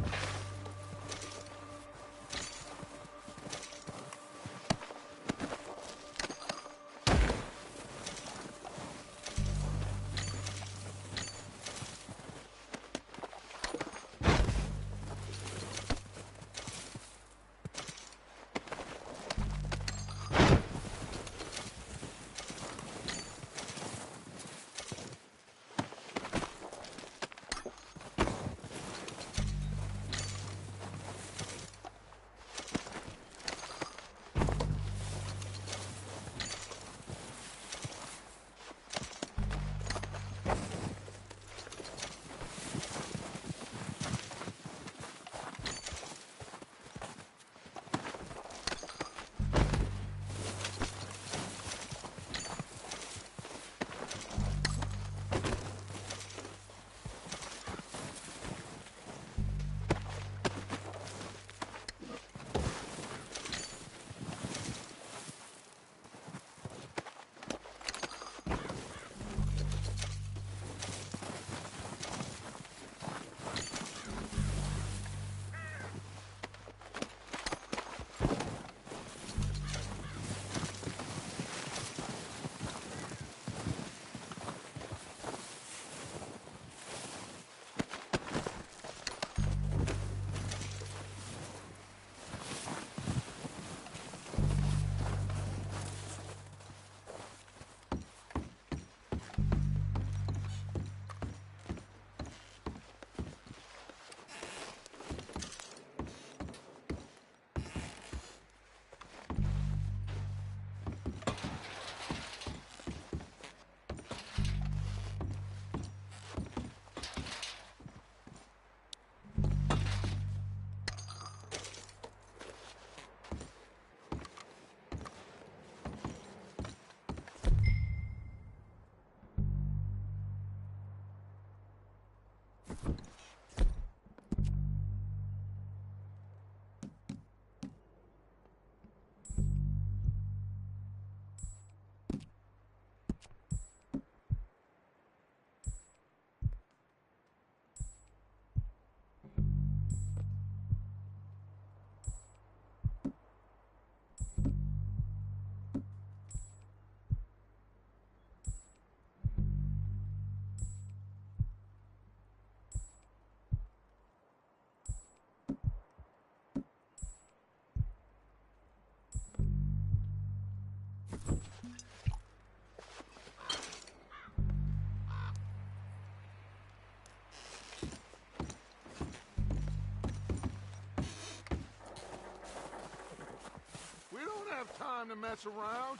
time to mess around.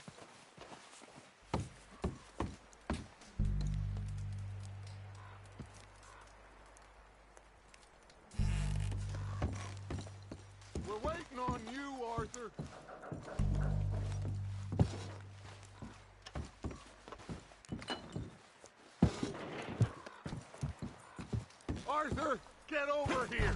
We're waiting on you, Arthur. Arthur, get over here!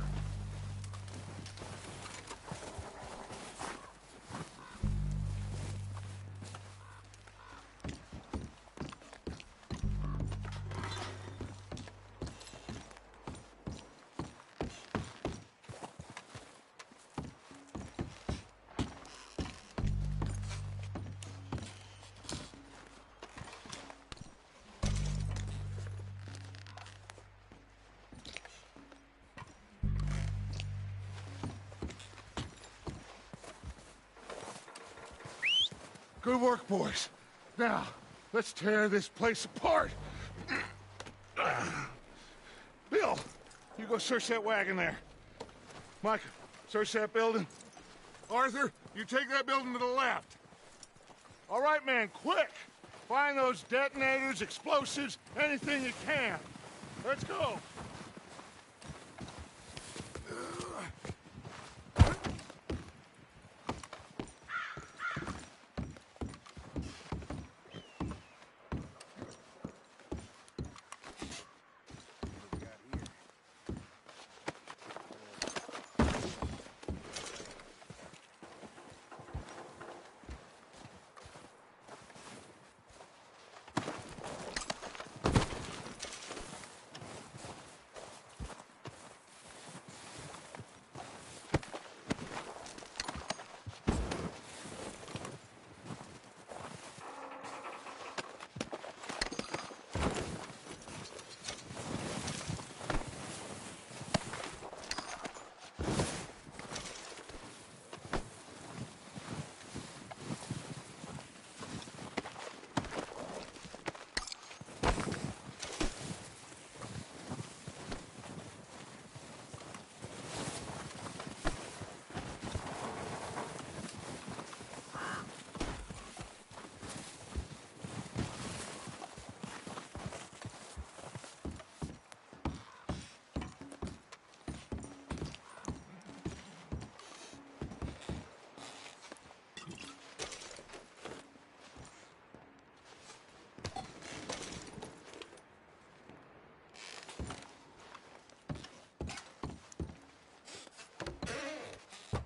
Good work, boys. Now, let's tear this place apart. Bill, you go search that wagon there. Mike, search that building. Arthur, you take that building to the left. All right, man, quick. Find those detonators, explosives, anything you can. Let's go.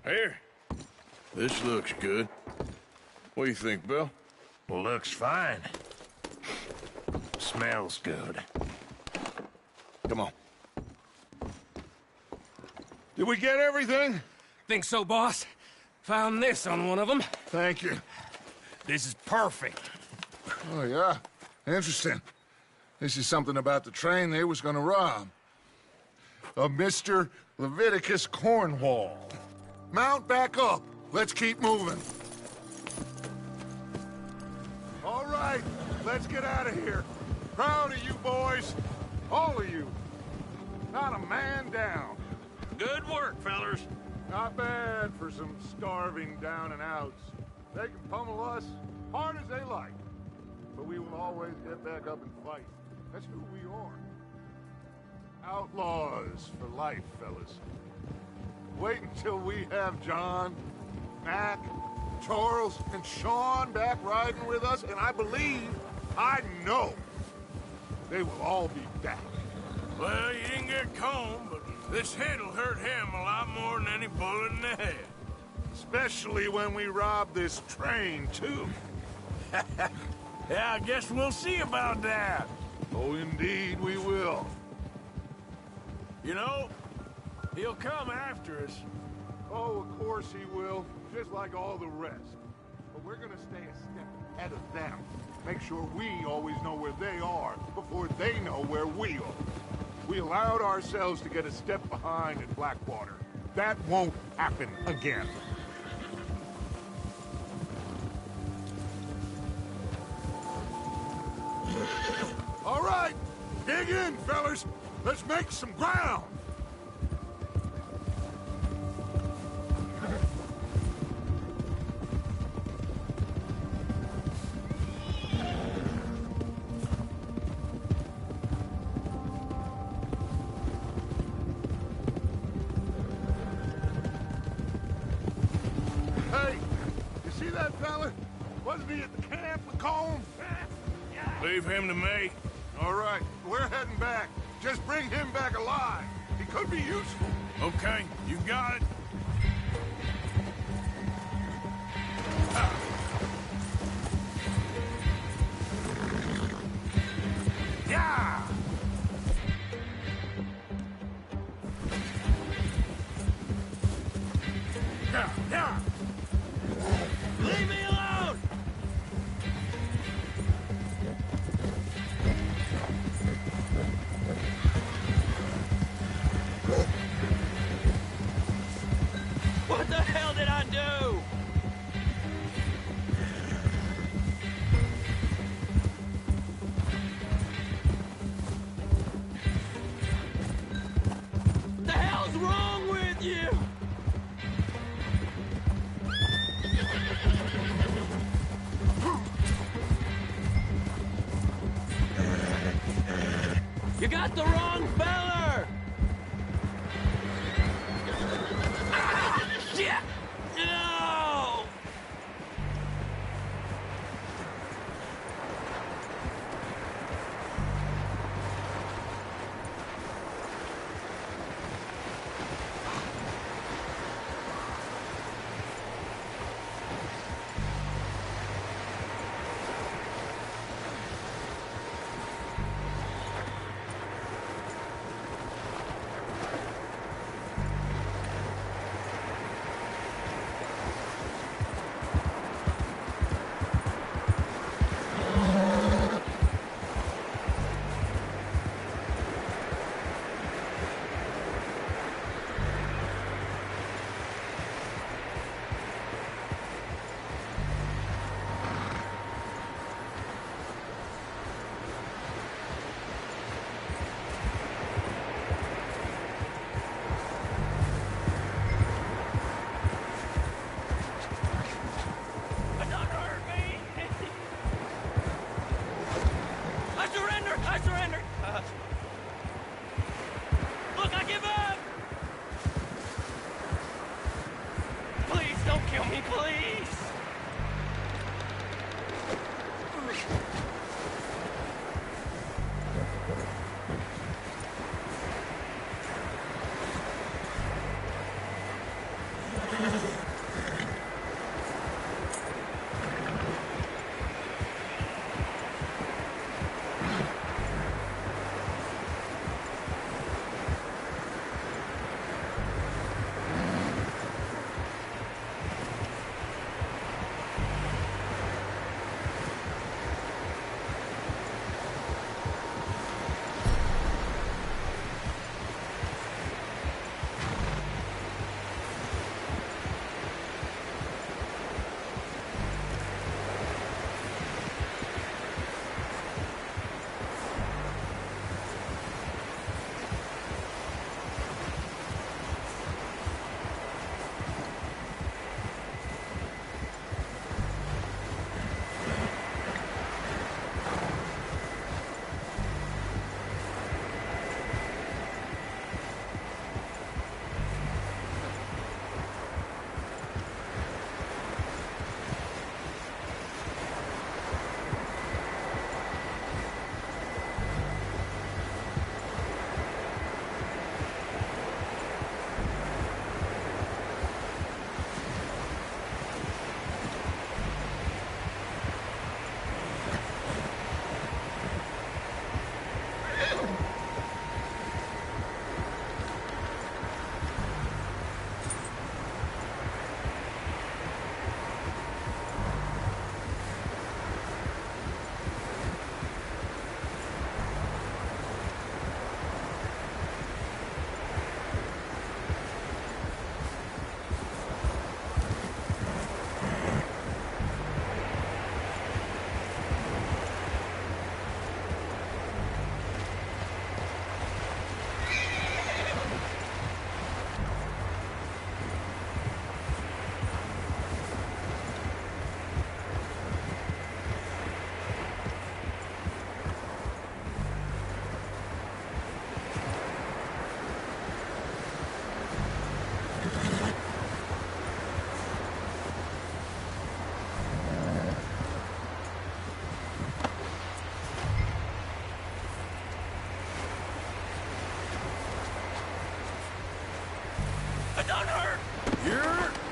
Here. This looks good. What do you think, Bill? Looks fine. Smells good. Come on. Did we get everything? Think so, boss. Found this on one of them. Thank you. This is perfect. Oh, yeah? Interesting. This is something about the train they was gonna rob. A Mr. Leviticus Cornwall. Mount back up. Let's keep moving. All right, let's get out of here. Proud of you boys. All of you. Not a man down. Good work, fellers. Not bad for some starving down and outs. They can pummel us hard as they like. But we will always get back up and fight. That's who we are. Outlaws for life, fellas. Wait until we have John, Mac, Charles, and Sean back riding with us, and I believe, I know, they will all be back. Well, you didn't get Colm, but this hit'll hurt him a lot more than any bullet in the head. Especially when we rob this train, too. Yeah, I guess we'll see about that. Oh, indeed we will. You know, he'll come after us. Oh, of course he will, just like all the rest. But we're gonna stay a step ahead of them. Make sure we always know where they are before they know where we are. We allowed ourselves to get a step behind at Blackwater. That won't happen again. All right, dig in, fellas. Let's make some ground. Hey, you see that fella? Wasn't he at the camp with Colm? Leave him to me. All right, we're heading back. Just bring him back alive. He could be useful. Okay, you got it. Yeah! Yeah! Leave me alone! What the hell did I do? What the hell's wrong with you? You got the wrong feller! Ah, shit! No!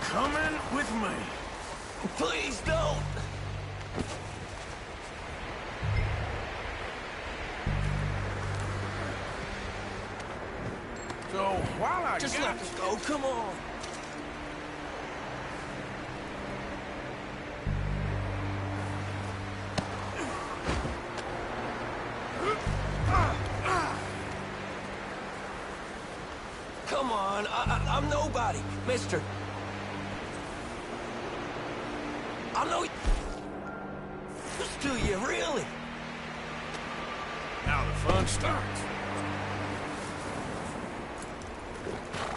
coming with me. Please don't! So, while I Just got let me go, come on! Come on, I'm nobody, mister. I know this to you, really. Now the fun starts.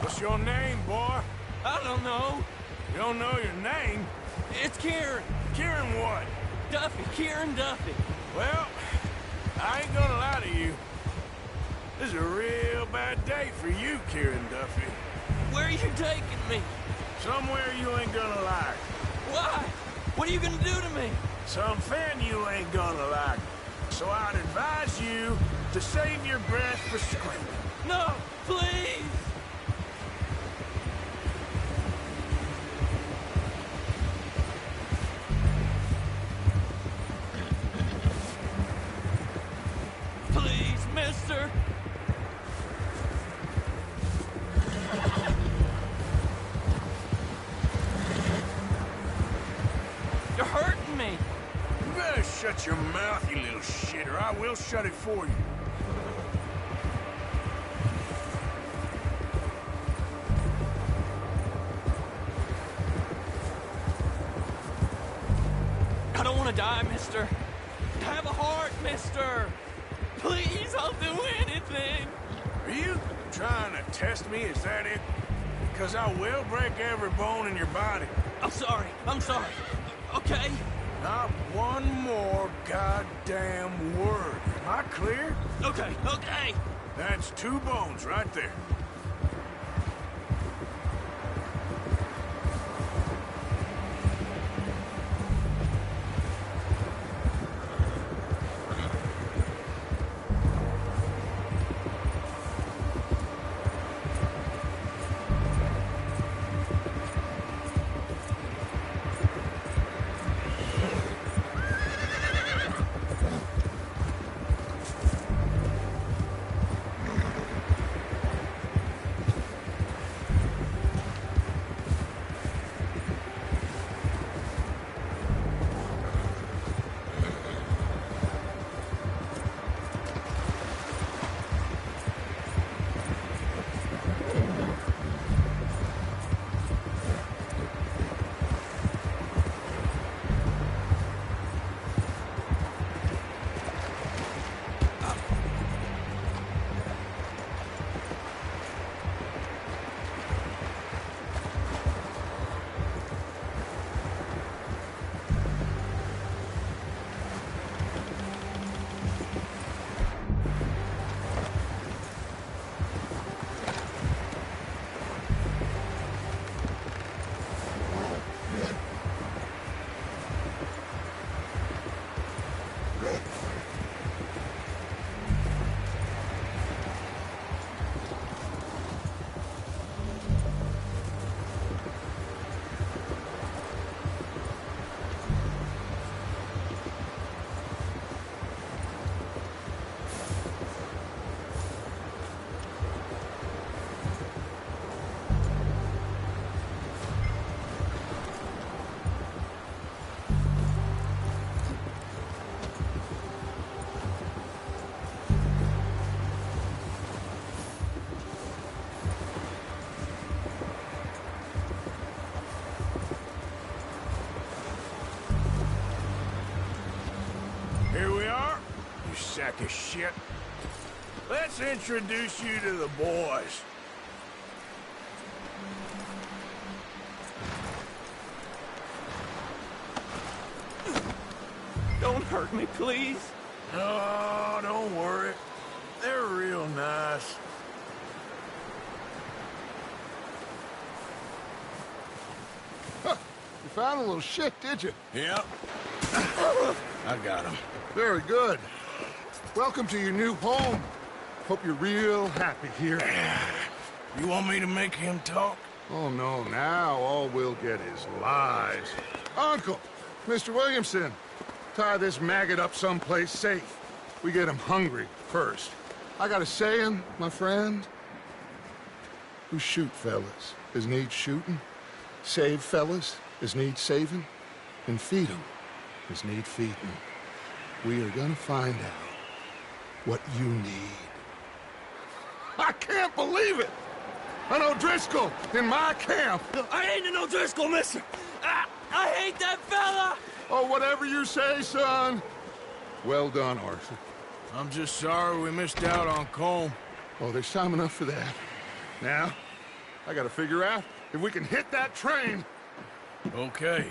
What's your name, boy? I don't know. You don't know your name? It's Kieran. Kieran what? Duffy, Kieran Duffy. Well, I ain't gonna lie to you. This is a real bad day for you, Kieran Duffy. Where are you taking me? Somewhere you ain't gonna like. Why? What are you gonna do to me? Something you ain't gonna like. So I'd advise you to save your breath for screaming. No, please! Please, mister! You're hurting me! You better shut your mouth, you little shit, or I will shut it for you. I don't want to die, mister. Have a heart, mister. Please, I'll do anything. Are you trying to test me? Is that it? Because I will break every bone in your body. I'm sorry. Okay? Not one more goddamn word. Am I clear? Okay. That's 2 bones right there. Sack of shit. Let's introduce you to the boys. Don't hurt me, please. No, don't worry. They're real nice. Huh. You found a little shit, did you? Yep. I got him. Very good. Welcome to your new home. Hope you're real happy here. You want me to make him talk? Oh, no, now all we'll get is lies. Uncle, Mr. Williamson, tie this maggot up someplace safe. We get him hungry first. I got a saying, my friend. Who shoot fellas as need shooting, save fellas as need saving, and feed 'em as need feeding. We are gonna find out what you need. I can't believe it! An O'Driscoll in my camp! I ain't an O'Driscoll, mister! I hate that fella! Oh, whatever you say, son. Well done, Arthur. I'm just sorry we missed out on Colm. Oh, there's time enough for that. Now, I gotta figure out if we can hit that train. Okay.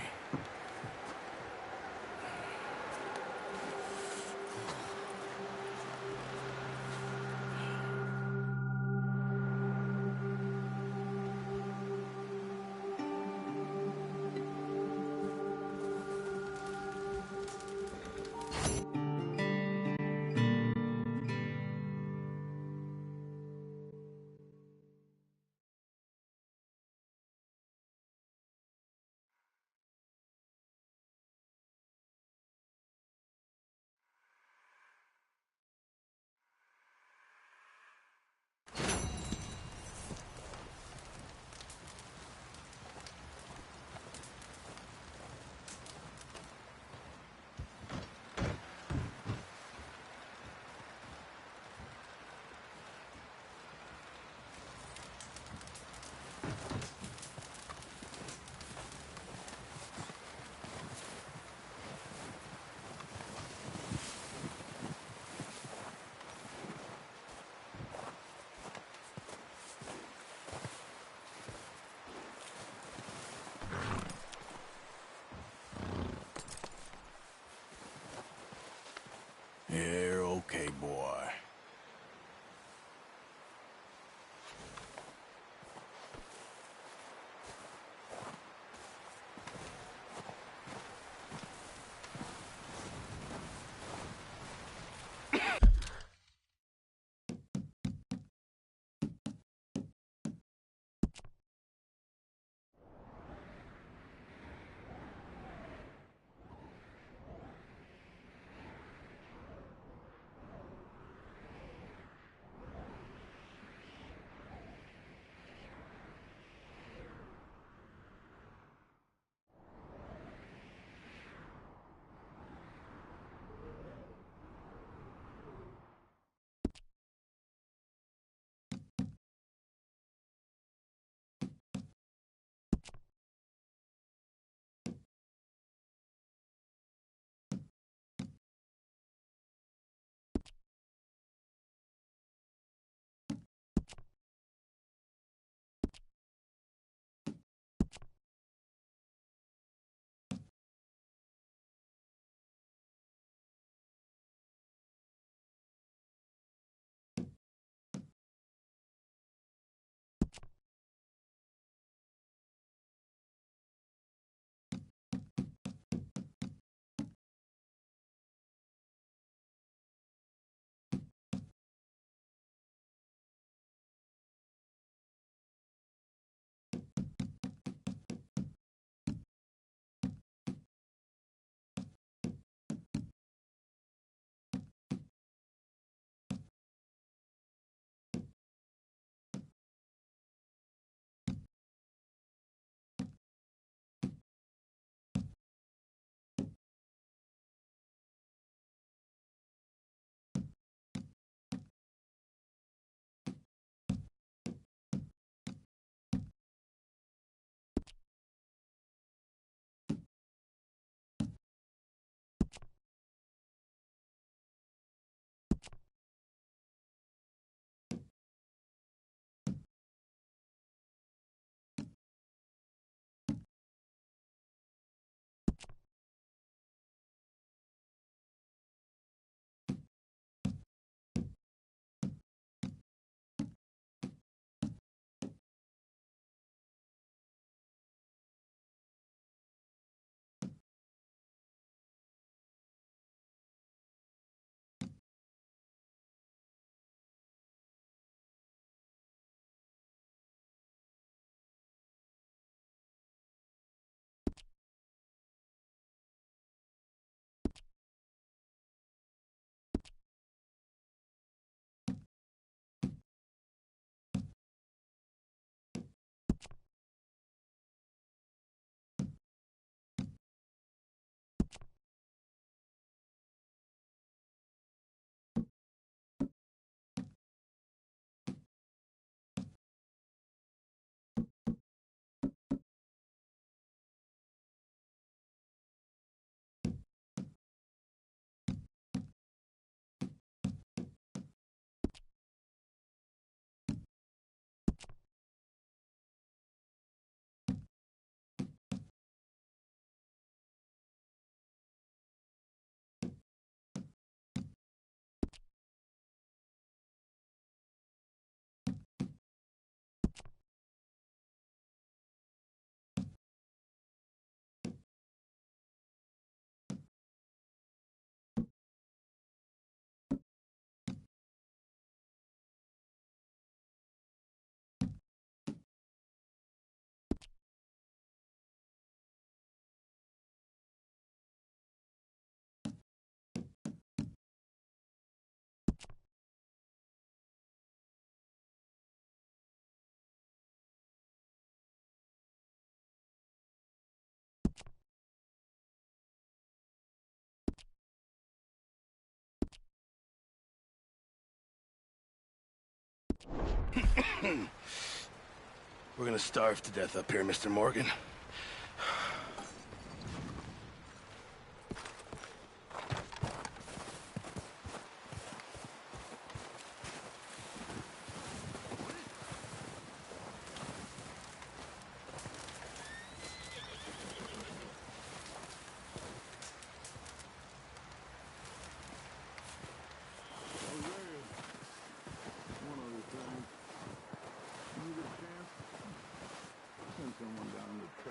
We're gonna starve to death up here, Mr. Morgan.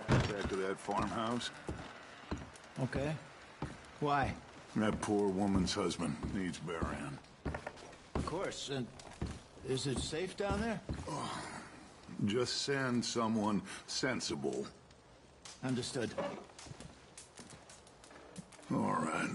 Back to that farmhouse. Okay. Why? That poor woman's husband needs burying. Of course. And is it safe down there? Just send someone sensible. Understood. All right.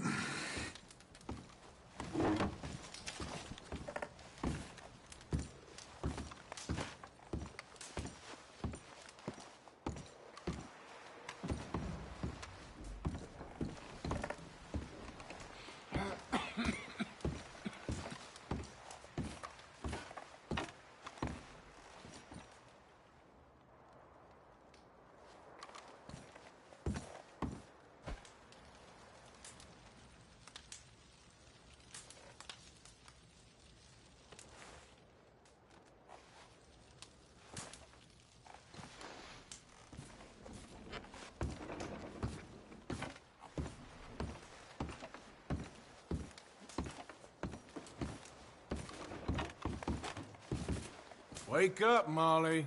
Wake up, Molly.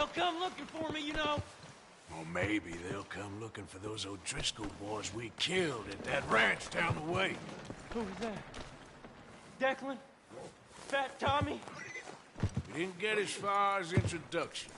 They'll come looking for me, you know. Or maybe they'll come looking for those O'Driscoll boys we killed at that ranch down the way. Who was that? Declan? Fat Tommy? We didn't get as far as introductions.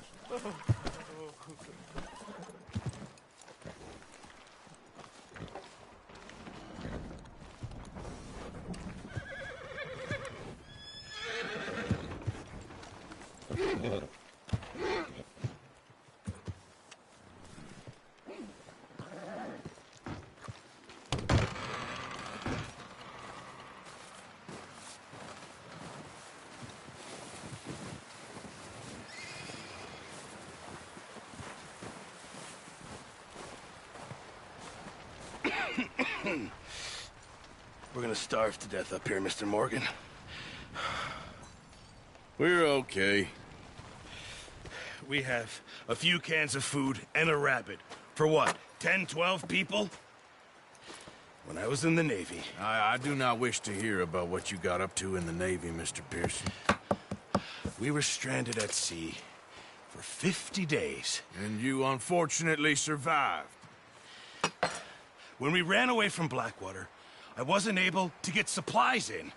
We're gonna starve to death up here, Mr. Morgan. We're okay. We have a few cans of food and a rabbit. For what, 10, 12 people? When I was in the Navy... I do not wish to hear about what you got up to in the Navy, Mr. Pearson. We were stranded at sea for 50 days. And you unfortunately survived. When we ran away from Blackwater, I wasn't able to get supplies in.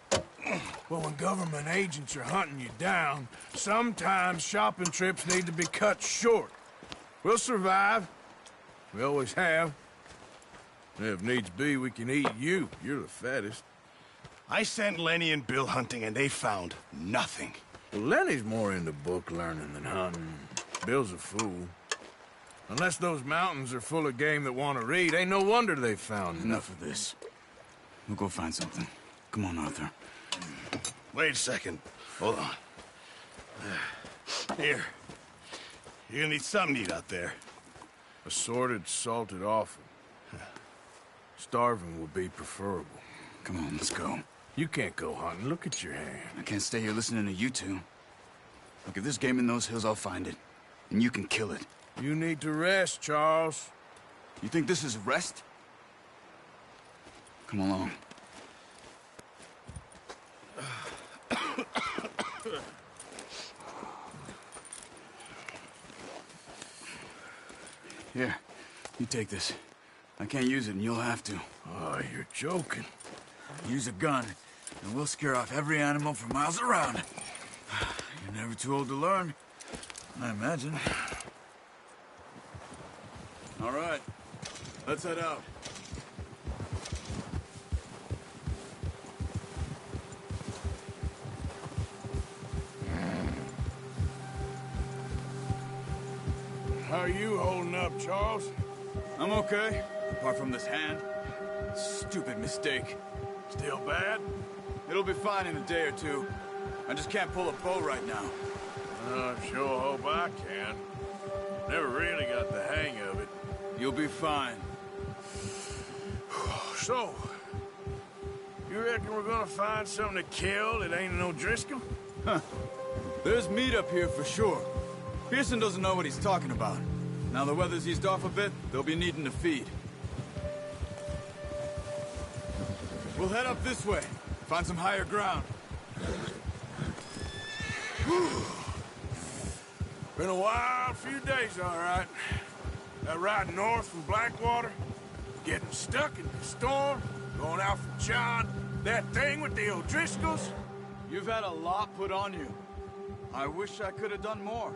Well, when government agents are hunting you down, sometimes shopping trips need to be cut short. We'll survive. We always have. If needs be, we can eat you. You're the fattest. I sent Lenny and Bill hunting, and they found nothing. Well, Lenny's more into book learning than hunting. Bill's a fool. Unless those mountains are full of game that want to read, ain't no wonder they found Enough of this. We'll go find something. Come on, Arthur. Wait a second. Hold on. Here. You're gonna need something to eat out there. Assorted, salted offal. Starving will be preferable. Come on, let's go. You can't go hunting. Look at your hand. I can't stay here listening to you two. Look, if there's game in those hills, I'll find it. And you can kill it. You need to rest, Charles. You think this is rest? Come along. Here, you take this. I can't use it, and you'll have to. Oh, you're joking. Use a gun, and we'll scare off every animal for miles around. You're never too old to learn, I imagine. All right, let's head out. How are you holding up, Charles? I'm okay, apart from this hand. Stupid mistake. Still bad? It'll be fine in a day or two. I just can't pull a bow right now. I sure hope I can. Never really got the hang of it. You'll be fine. So, you reckon we're gonna find something to kill that ain't no Driscoll? Huh. There's meat up here for sure. Pearson doesn't know what he's talking about. Now the weather's eased off a bit, they'll be needing to feed. We'll head up this way. Find some higher ground. Been a wild few days, all right. That ride north from Blackwater, getting stuck in the storm, going out from John, that thing with the O'Driscolls. You've had a lot put on you. I wish I could have done more.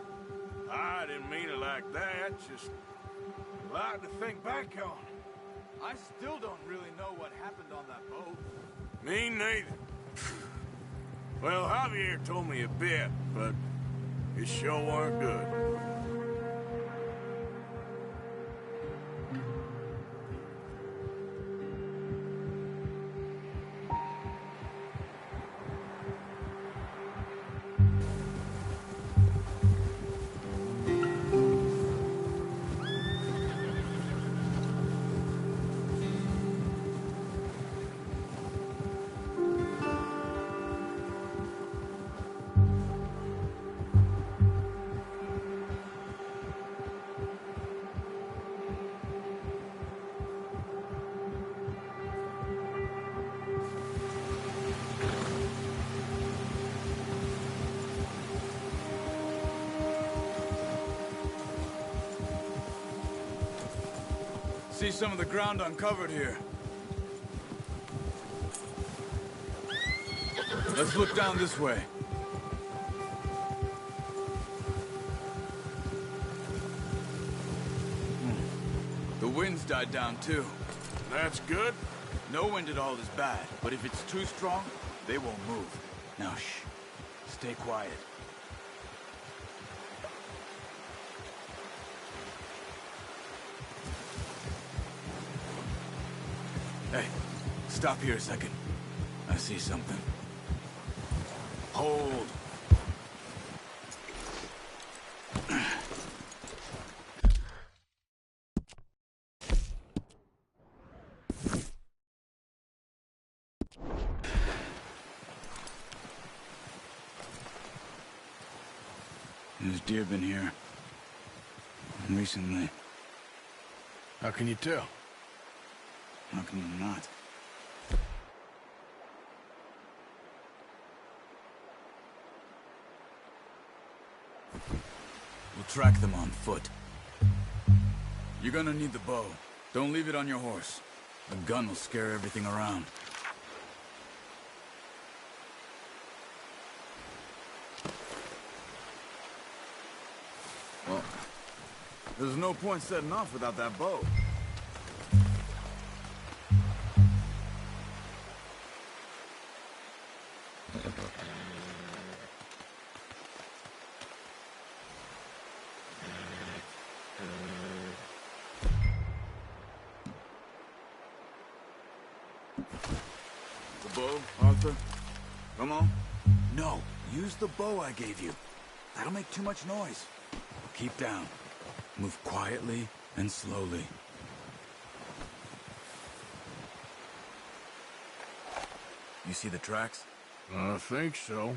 I didn't mean it like that, just a lot to think back on. I still don't really know what happened on that boat. Me neither. Well, Javier told me a bit, but it sure weren't good. see some of the ground uncovered here. Let's look down this way. The wind's died down too. That's good. No wind at all is bad, but if it's too strong, they won't move. Now shh. Stay quiet. Hey, stop here a second. I see something. Hold. There's deer been here. Recently. How can you tell? How can you not? We'll track them on foot. You're gonna need the bow. Don't leave it on your horse. A gun will scare everything around. Well, there's no point setting off without that bow. The bow, Arthur? Come on. No, use the bow I gave you. That'll make too much noise. Keep down. Move quietly and slowly. You see the tracks? I think so.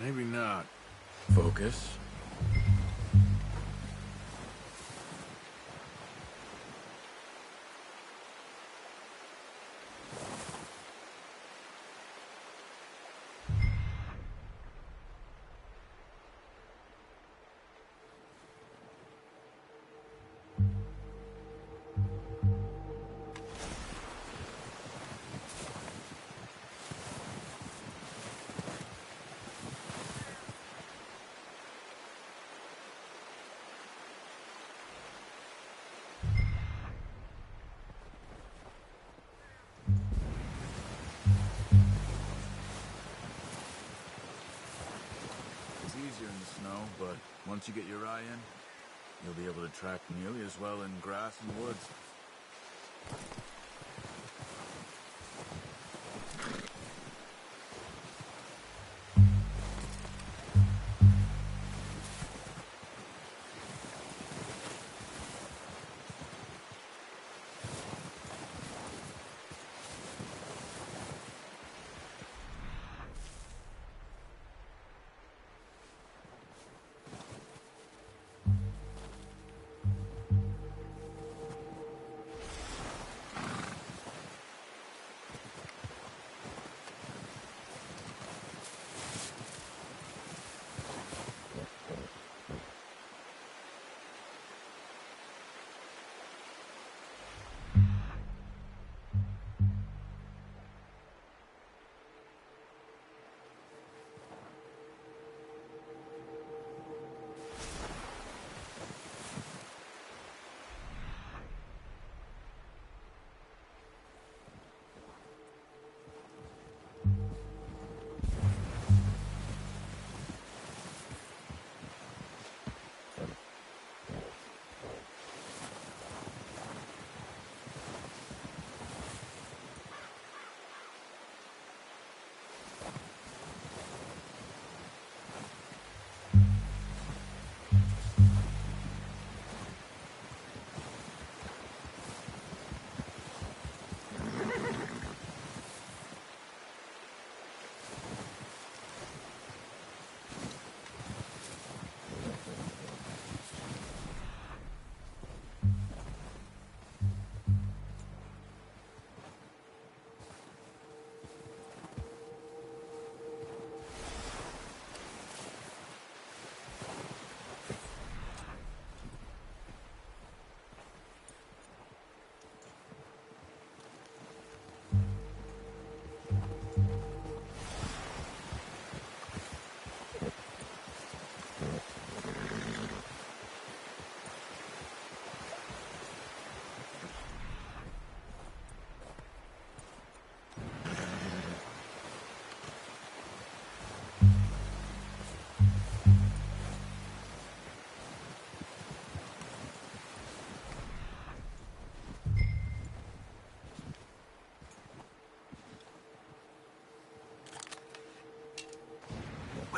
Maybe not. Focus. It's easier in the snow, but once you get your eye in, you'll be able to track nearly as well in grass and woods.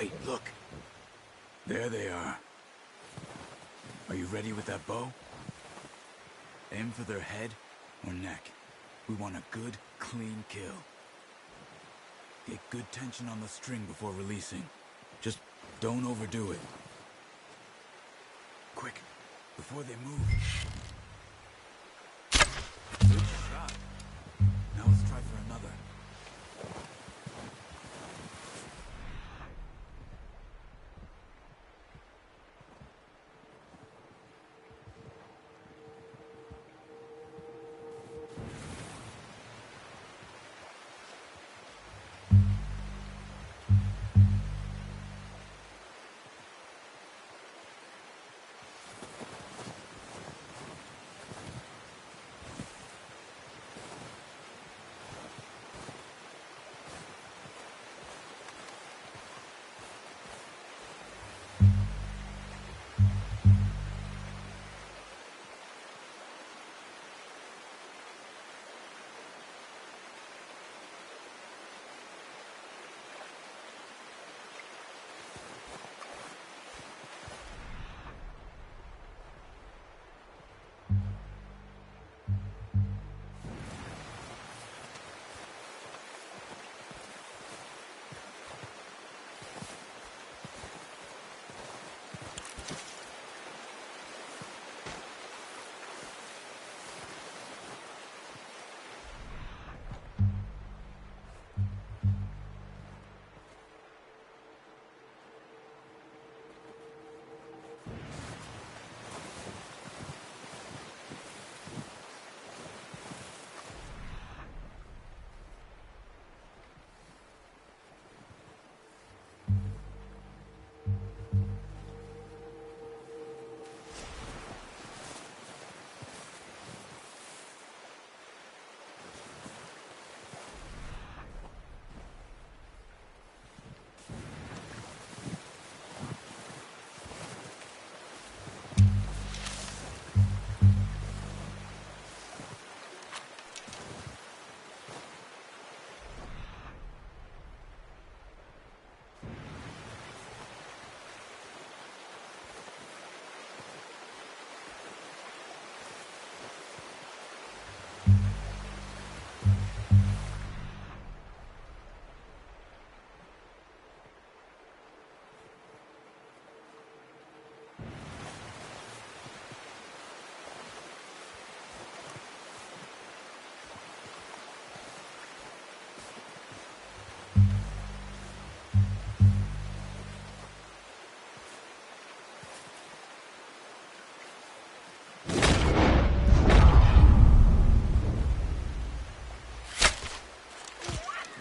Wait, look. There they are. Are you ready with that bow? Aim for their head or neck. We want a good, clean kill. Get good tension on the string before releasing. Just don't overdo it. Quick, before they move. Good shot. Now let's try for another.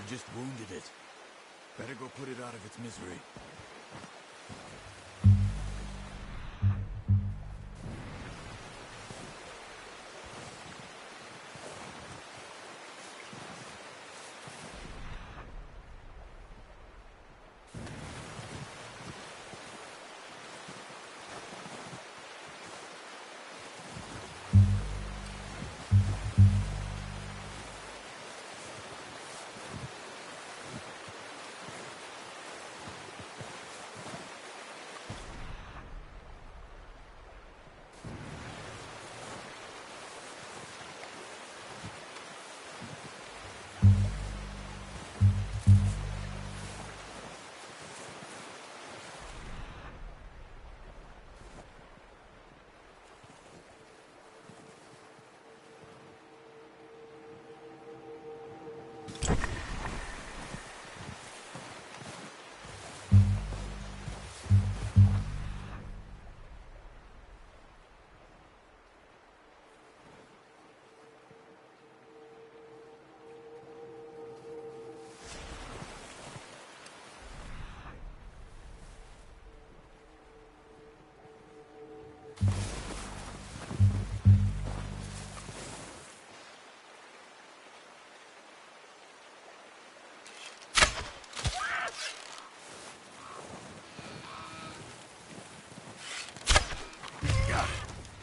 Just wounded it. Better go put it out of its misery.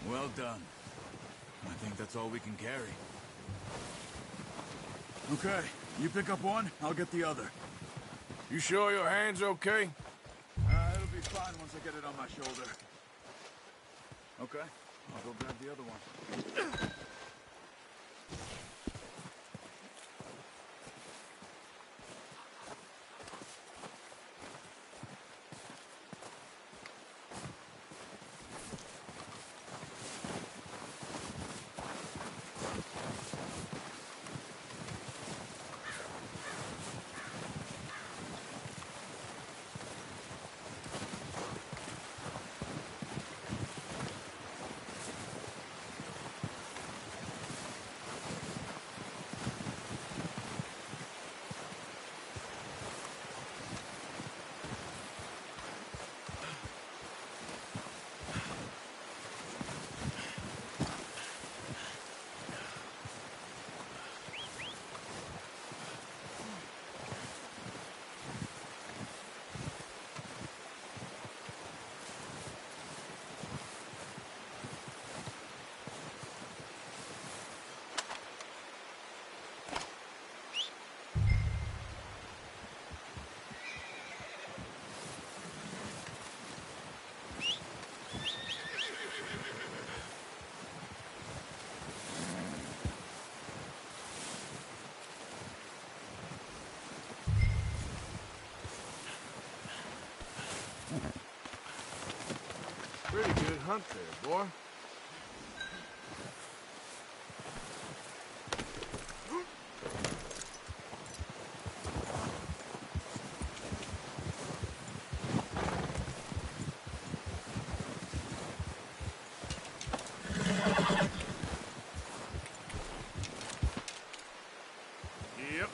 Well done. I think that's all we can carry. Okay, you pick up one, I'll get the other. You sure your hand's okay? fine once I get it on my shoulder. Okay, I'll go grab the other one. Pretty good hunt there, boy. Yep.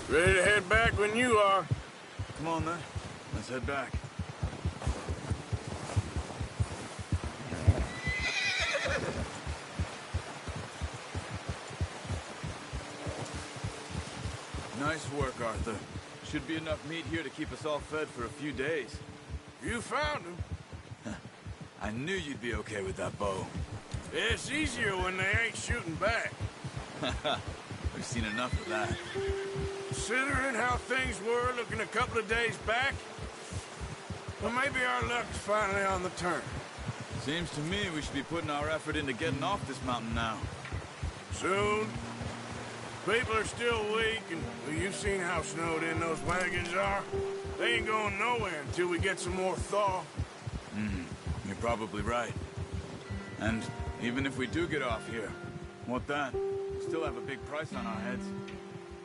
Ready to head back when you are. Come on, then. Let's head back. Nice work, Arthur. Should be enough meat here to keep us all fed for a few days. You found him. I knew you'd be okay with that bow. It's easier when they ain't shooting back. We've seen enough of that. Considering how things were looking a couple of days back, well, maybe our luck's finally on the turn. Seems to me we should be putting our effort into getting off this mountain now. Soon. People are still weak, and well, you've seen how snowed in those wagons are. They ain't going nowhere until we get some more thaw. You're probably right. And even if we do get off here, what then? We still have a big price on our heads.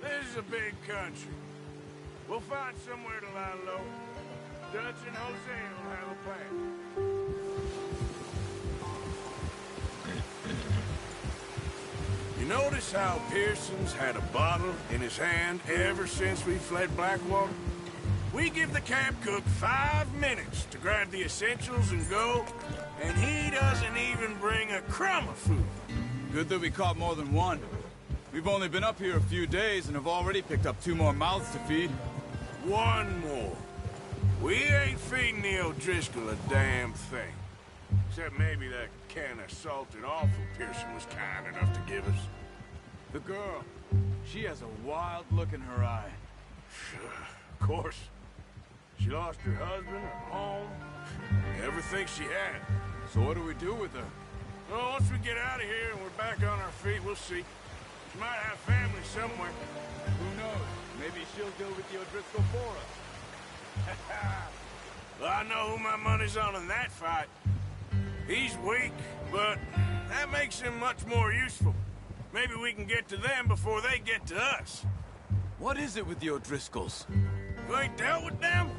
This is a big country. We'll find somewhere to lie low. Dutch and Jose will have a plan. You notice how Pearson's had a bottle in his hand ever since we fled Blackwater? We give the camp cook 5 minutes to grab the essentials and go, and he doesn't even bring a crumb of food. Good that we caught more than one. We've only been up here a few days and have already picked up 2 more mouths to feed. 1 more. We ain't feeding the O'Driscoll a damn thing. Except maybe that can of salted offal Pearson was kind enough to give us. The girl, she has a wild look in her eye. Of course. She lost her husband, her home, everything she had. So what do we do with her? Well, once we get out of here and we're back on our feet, we'll see. She might have family somewhere. Who knows? Maybe she'll deal with the O'Driscoll for us. Well, I know who my money's on in that fight. He's weak, but that makes him much more useful. Maybe we can get to them before they get to us. What is it with the O'Driscolls? You ain't dealt with them?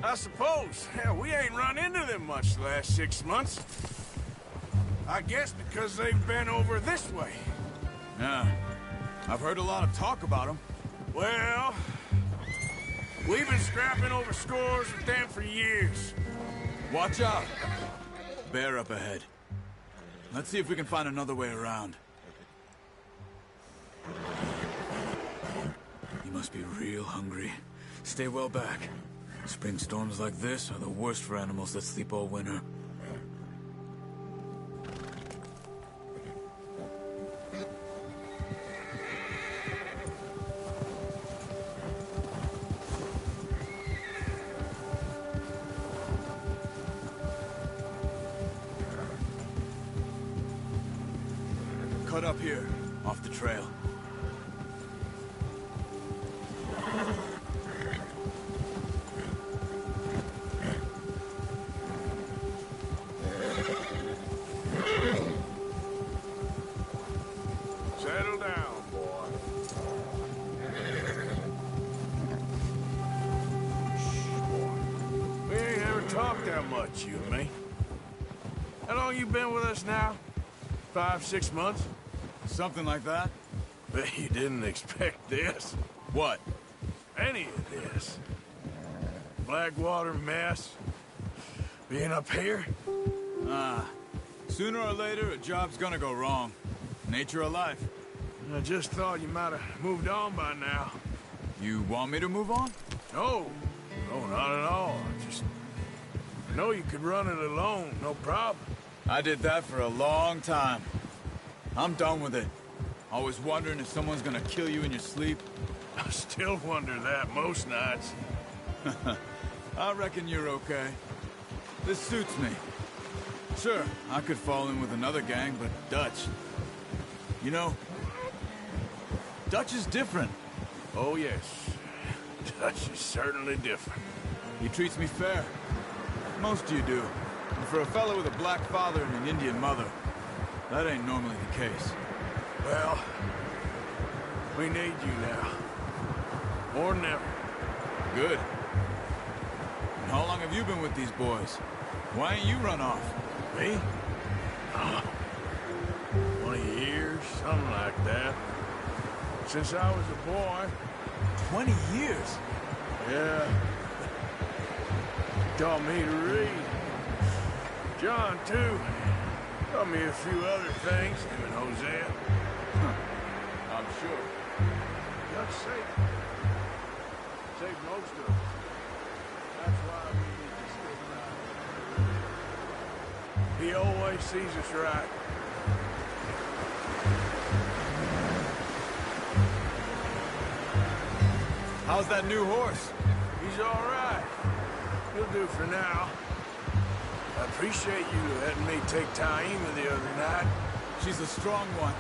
I suppose. Hell, we ain't run into them much the last 6 months. I guess because they've been over this way. Yeah. I've heard a lot of talk about them. Well, we've been scrapping over scores with them for years. Watch out! Bear up ahead. Let's see if we can find another way around. You must be real hungry. Stay well back. Spring storms like this are the worst for animals that sleep all winter. Cut up here, off the trail. Settle down, boy. Shh, boy. We ain't ever talked that much, you and me. How long you been with us now? 5, 6 months? Something like that? Bet you didn't expect this. What? Any of this. Blackwater mess. Being up here? Sooner or later, a job's gonna go wrong. Nature of life. I just thought you might have moved on by now. You want me to move on? No. No, not at all. I know you could run it alone, no problem. I did that for a long time. I'm done with it. Always wondering if someone's gonna kill you in your sleep. I still wonder that most nights. I reckon you're okay. This suits me. Sure, I could fall in with another gang, but Dutch... You know, Dutch is different. Oh, yes. Dutch is certainly different. He treats me fair. Most of you do. And for a fellow with a black father and an Indian mother, that ain't normally the case. Well, we need you now. More than ever. Good. And how long have you been with these boys? Why ain't you run off? Me? 20 years, something like that. Since I was a boy. 20 years? Yeah. Taught me to read. John, too. Taught me a few other things, him and Hosea. I'm sure. Dutch saved me. Saved most of us. That's why we need to stick around. He always sees us right. How's that new horse? He's all right. He'll do for now. I appreciate you letting me take Taima the other night. She's a strong one.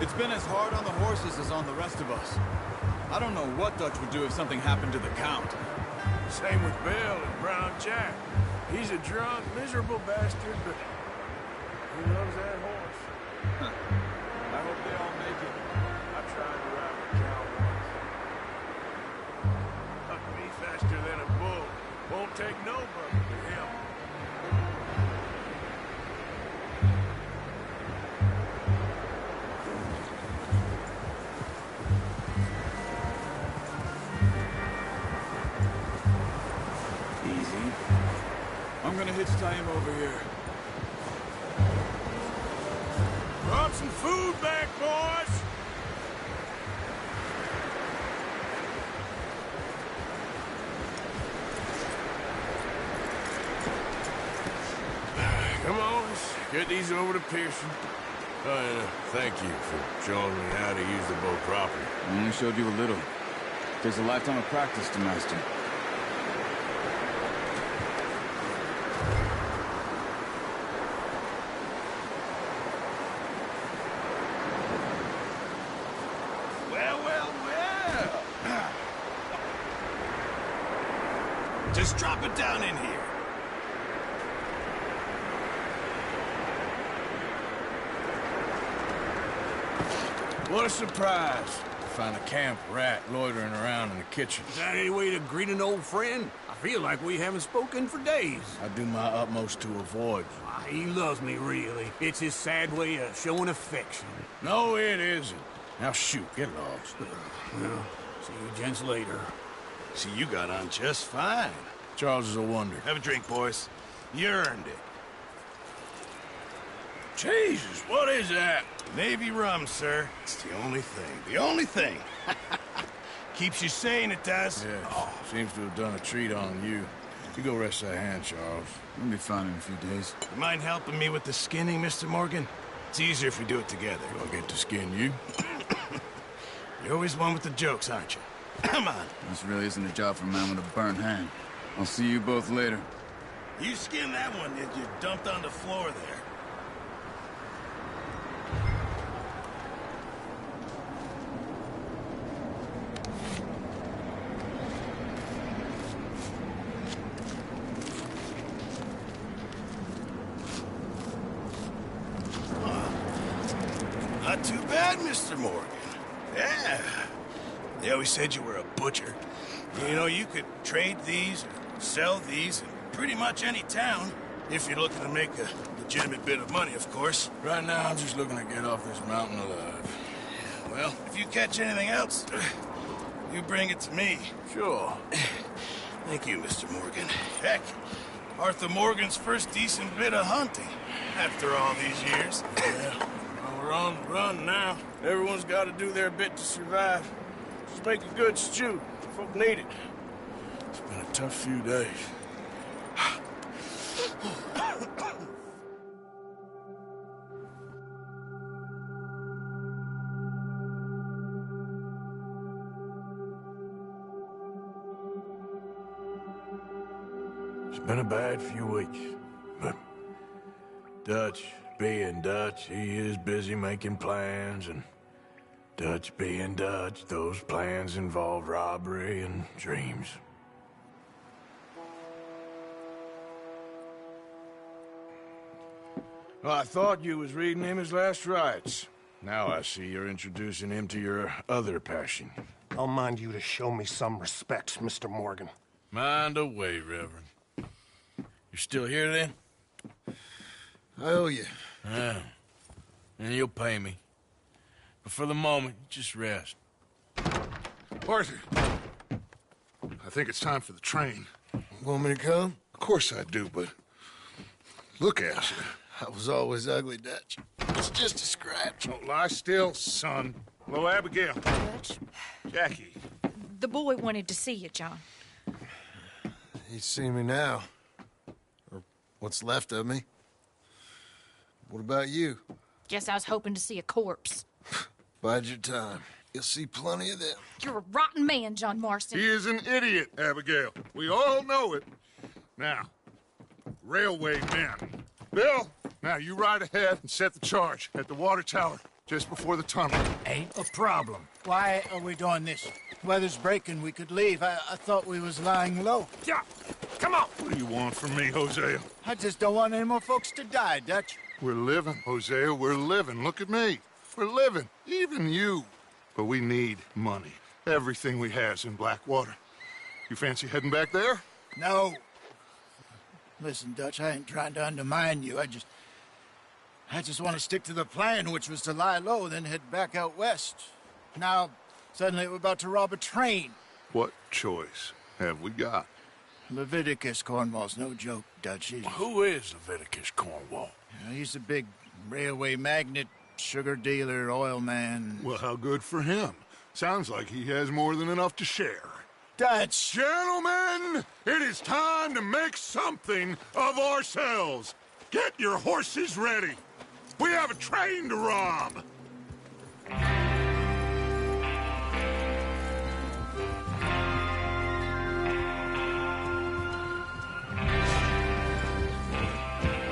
It's been as hard on the horses as on the rest of us. I don't know what Dutch would do if something happened to the Count. Same with Bill and Brown Jack. He's a drunk, miserable bastard, but he loves that horse. I hope they all make it. I tried to ride a cow once. Hucked me faster than a bull. Won't take no bucket to him. Easy. I'm gonna hitch Taima over here. Brought some food back, boys! Come on, let's get these over to Pearson. And thank you for showing me how to use the boat properly. I only showed you a little. Takes a lifetime of practice to master. Just drop it down in here. What a surprise. Find a camp rat loitering around in the kitchen. Is that any way to greet an old friend? I feel like we haven't spoken for days. I do my utmost to avoid. He loves me, really. It's his sad way of showing affection. No, it isn't. Now shoot, get lost. Well, see you gents later. See, you got on just fine. Charles is a wonder. Have a drink, boys. You earned it. Jesus, what is that? Navy rum, sir. It's the only thing. The only thing. Keeps you sane, it does. Yeah, seems to have done a treat on you. You go rest that hand, Charles. We'll be fine in a few days. You mind helping me with the skinning, Mr. Morgan? It's easier if we do it together. I'll get to skin you. You're always one with the jokes, aren't you? Come on. This really isn't a job for a man with a burnt hand. I'll see you both later. You skinned that one that you dumped on the floor there. Not too bad, Mr. Morgan. Yeah. They always said you were a butcher. You know, you could trade these, sell these, in pretty much any town, if you're looking to make a legitimate bit of money, of course. Right now, I'm just looking to get off this mountain alive. Well, if you catch anything else, you bring it to me. Sure. Thank you, Mr. Morgan. Heck, Arthur Morgan's first decent bit of hunting, after all these years. Yeah. Well, we're on the run now. Everyone's got to do their bit to survive. Just make a good stew. Folk need it. It's been a tough few days. It's been a bad few weeks, but Dutch being Dutch, he is busy making plans, and Dutch being Dutch, those plans involve robbery and dreams. Well, I thought you was reading him his last rites. Now I see you're introducing him to your other passion. I'll mind you to show me some respect, Mr. Morgan. Mind away, Reverend. You're still here, then? I owe you. Yeah. And you'll pay me. But for the moment, just rest. Arthur, I think it's time for the train. Want me to come? Of course I do, but look at you. I was always ugly, Dutch. It's just a scratch. Don't lie still, son. Hello, Abigail. Dutch, Jackie. the boy wanted to see you, John. He's seen me now. Or what's left of me. What about you? Guess I was hoping to see a corpse. Bide your time. You'll see plenty of them. You're a rotten man, John Marston. He is an idiot, Abigail. We all know it. Now, railway men. Bill, now you ride ahead and set the charge at the water tower just before the tunnel. Ain't a problem. Why are we doing this? Weather's breaking. We could leave. I thought we was lying low. Yeah, come on. What do you want from me, Hosea? I just don't want any more folks to die, Dutch. We're living, Hosea. We're living. Look at me. We're living. Even you. But we need money. Everything we has in Blackwater. You fancy heading back there? No. Listen, Dutch, I ain't trying to undermine you. I just want to stick to the plan, which was to lie low, then head back out west. Now, suddenly we're about to rob a train. What choice have we got? Leviticus Cornwall's no joke, Dutch. Who is Leviticus Cornwall? You know, he's a big railway magnate, sugar dealer, oil man. Well, how good for him. Sounds like he has more than enough to share. Dutch! Gentlemen, it is time to make something of ourselves. Get your horses ready. We have a train to rob.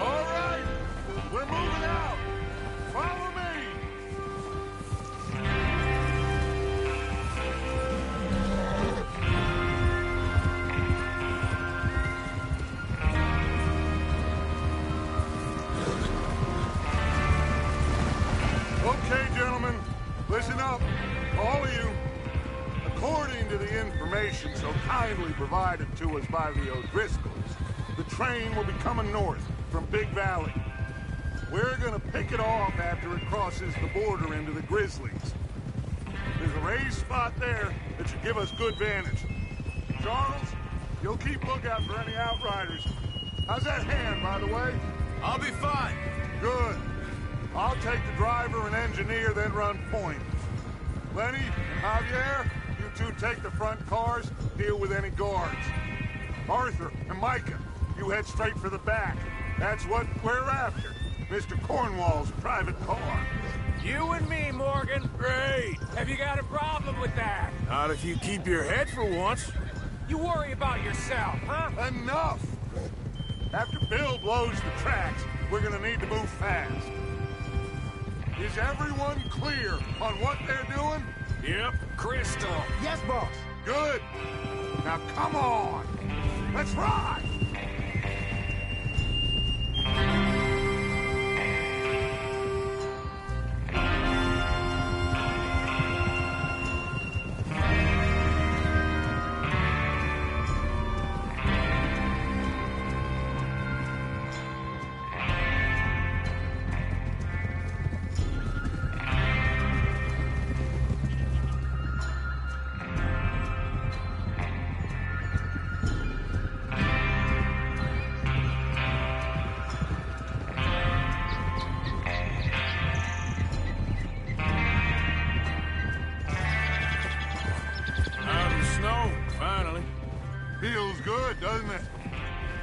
All right, we're moving out. Follow me. Okay, gentlemen, listen up, all of you. According to the information so kindly provided to us by the O'Driscolls, the train will be coming north from Big Valley. We're gonna pick it off after it crosses the border into the Grizzlies. There's a raised spot there that should give us good vantage. Charles, you'll keep lookout for any outriders. How's that hand, by the way? I'll be fine. Good. I'll take the driver and engineer, then run point. Lenny and Javier, you two take the front cars, deal with any guards. Arthur and Micah, you head straight for the back. That's what we're after. Mr. Cornwall's private car. You and me, Morgan. Great. Have you got a problem with that? Not if you keep your head for once. You worry about yourself, huh? Enough! After Bill blows the tracks, we're gonna need to move fast. Is everyone clear on what they're doing? Yep, crystal. Yes, boss. Good. Now come on. Let's ride! Feels good, doesn't it?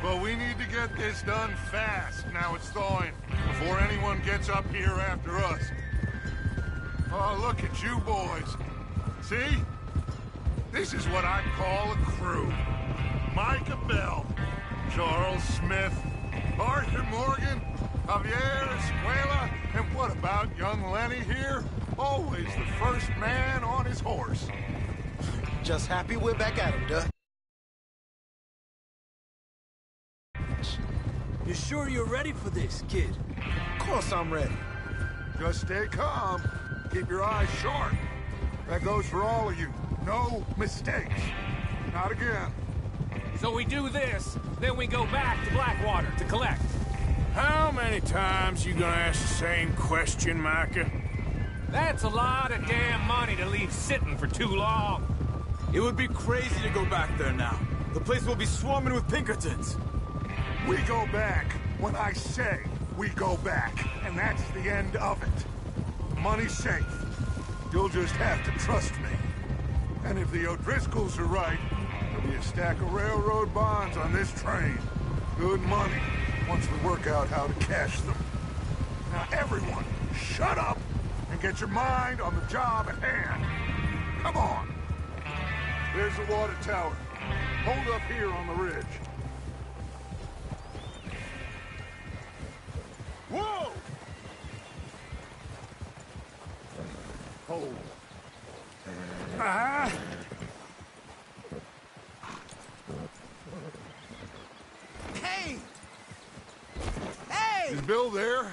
But we need to get this done fast, now it's thawing, before anyone gets up here after us. Oh, look at you boys. See? This is what I call a crew. Micah Bell, Charles Smith, Arthur Morgan, Javier Escuela, and what about young Lenny here? Always the first man on his horse. Just happy we're back at him, Dutch. You sure you're ready for this, kid? Of course I'm ready. Just stay calm. Keep your eyes sharp. That goes for all of you. No mistakes. Not again. So we do this, then we go back to Blackwater to collect. How many times you gonna ask the same question, Micah? That's a lot of damn money to leave sitting for too long. It would be crazy to go back there now. The place will be swarming with Pinkertons. We go back when I say we go back, and that's the end of it. The money's safe. You'll just have to trust me. And if the O'Driscolls are right, there'll be a stack of railroad bonds on this train. Good money, once we work out how to cash them. Now everyone, shut up and get your mind on the job at hand. Come on. There's the water tower. Hold up here on the ridge. Whoa! Hold. Hey! Hey! Is Bill there?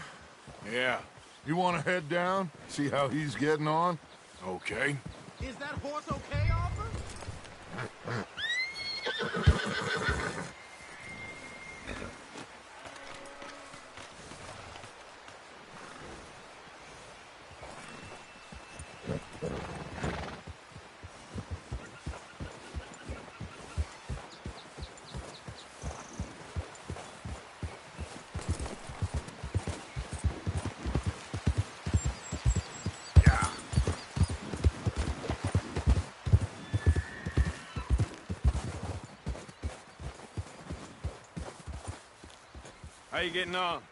Yeah. You want to head down? See how he's getting on? Okay. Is that horse okay, Arthur? How you getting on?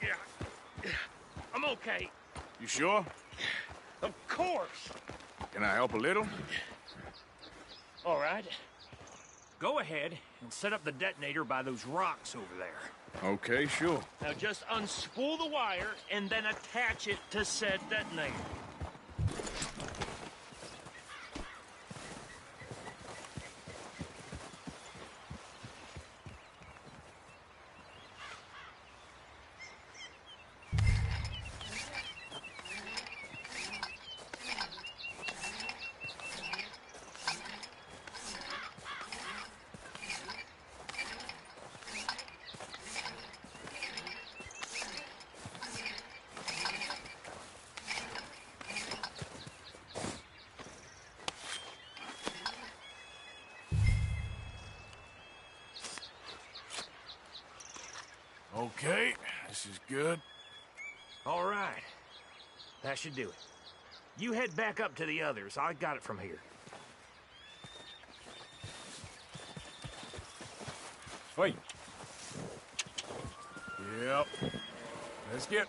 Yeah, I'm okay. You sure? Of course. Can I help a little? All right. Go ahead and set up the detonator by those rocks over there. Okay, sure. Now just unspool the wire and then attach it to said detonator. Okay, this is good. All right. That should do it. You head back up to the others. I got it from here. feet. Yep. Let's get...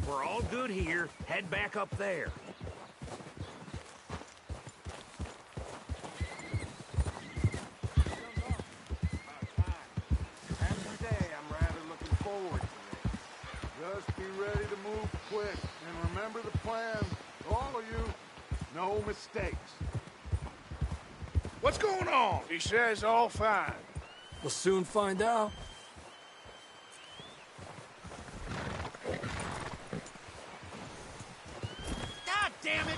We're all good here. Head back up there. Just be ready to move quick, and remember the plan. All of you, no mistakes. What's going on? He says all fine. We'll soon find out. God damn it!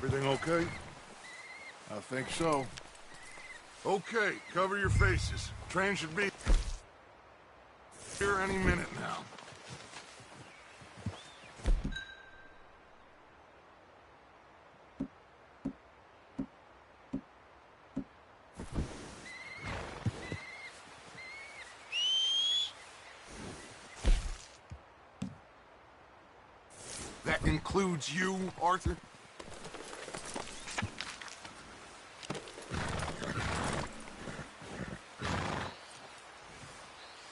Everything okay? I think so. Okay, cover your faces. Train should be here any minute now. That includes you, Arthur?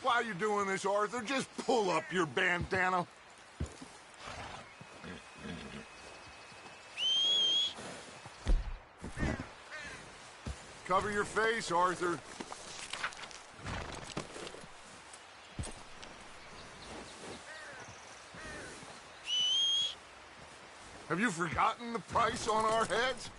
Why are you doing this, Arthur? Just pull up your bandana. Cover your face, Arthur. Have you forgotten the price on our heads?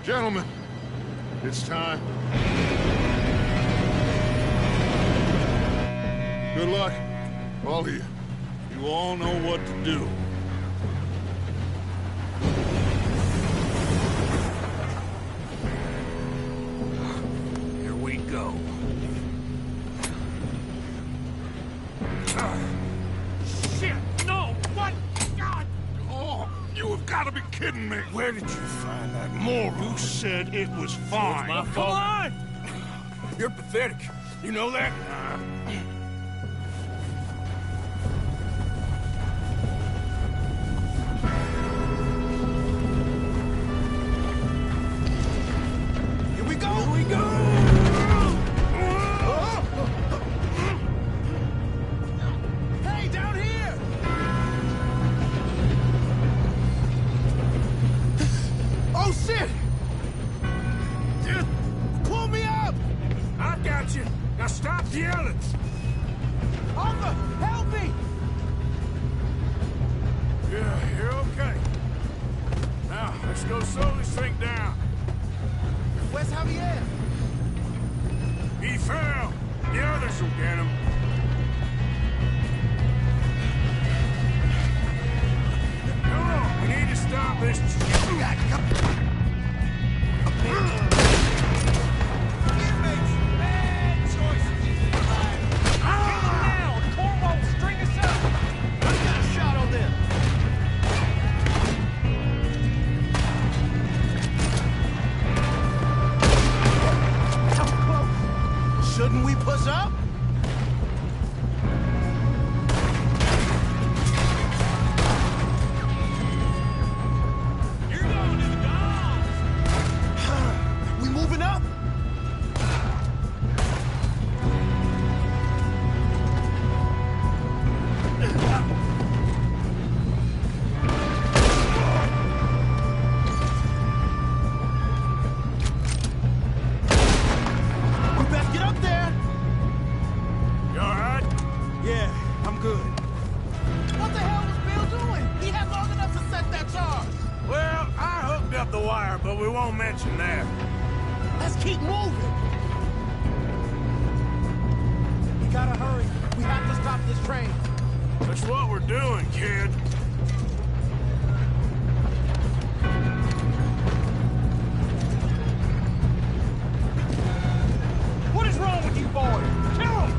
Gentlemen, it's time. Good luck, all of you. You all know what to do. Here we go. Shit! No! What? God! Oh, you have got to be kidding me. Where did you find that moral? You said it was fine. my Come fault. on! You're pathetic. You know that? Here we go! Here we go! yellings! Arthur, help me! Yeah, you're okay. Now, let's go slow this thing down. Where's Javier? He fell. The others will get him. Come on, we need to stop this. Shouldn't we push up? You're going to the dogs! We moving up? We best get up there! You alright? Yeah, I'm good. What the hell was Bill doing? He had long enough to set that charge. Well, I hooked up the wire, but we won't mention that. Let's keep moving. We gotta hurry. We have to stop this train. That's what we're doing, kid. What is wrong with you boys? Kill him!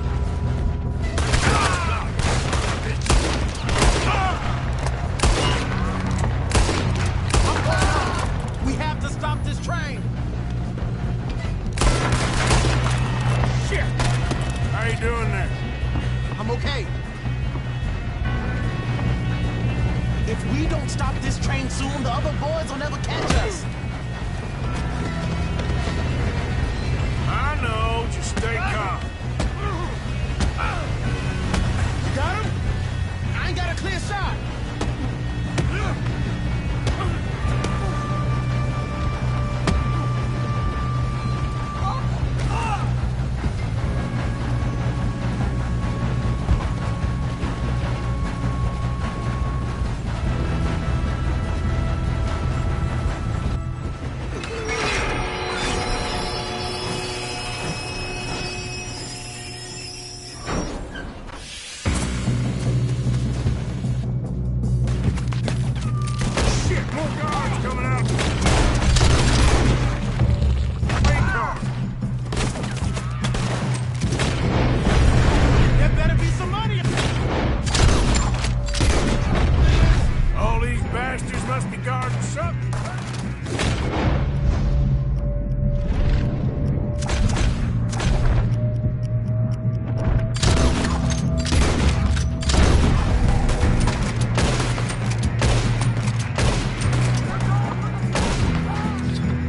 We have to stop this train. Shit! How you doing there? I'm okay. If we don't stop this train soon, the other boys will never catch us. I know, just stay calm. You got him? I ain't got a clear shot. Shit, more guards coming out. Wait, car. There better be some money. All these bastards must be guarding something.